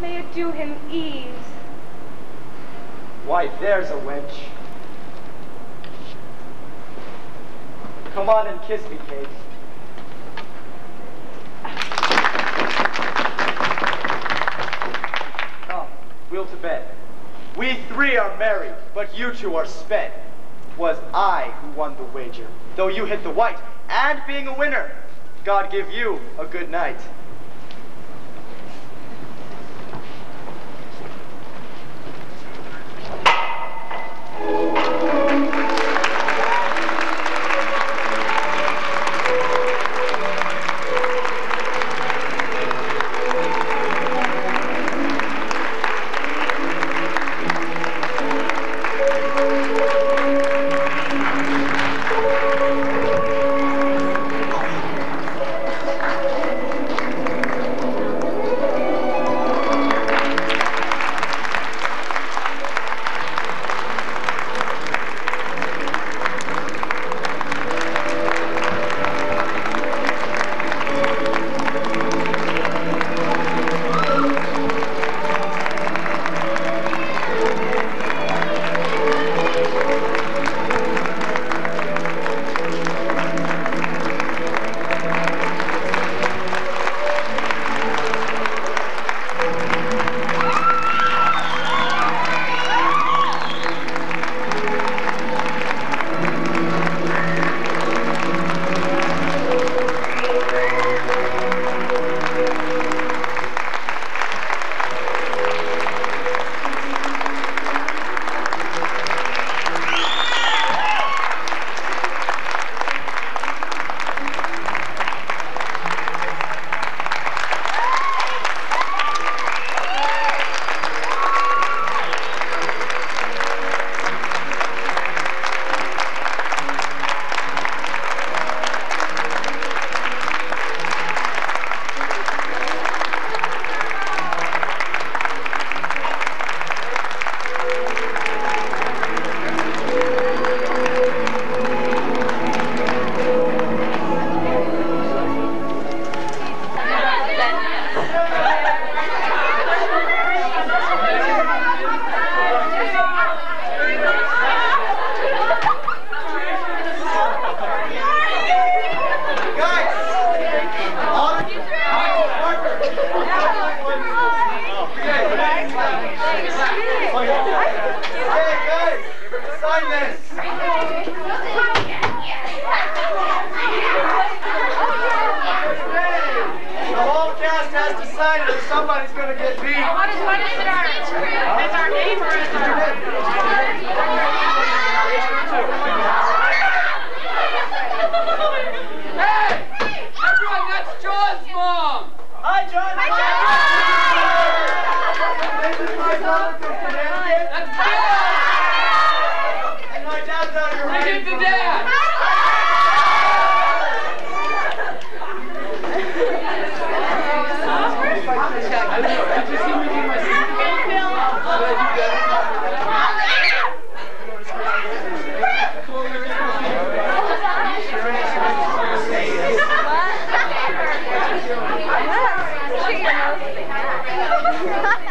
May it do him ease. Why, there's a wench. Come on and kiss me, Kate. Come, we'll to bed. We three are married, but you two are sped. 'Twas I who won the wager, though you hit the white, and being a winner, God give you a good night. Somebody's gonna get beat. What is it as our neighbor as Hey! Everyone, that's John's mom! Hi, John! Hi, John! This is my mother from Connecticut. That's Bill! And my dad's out here Look at the dad! Did you see me do my What?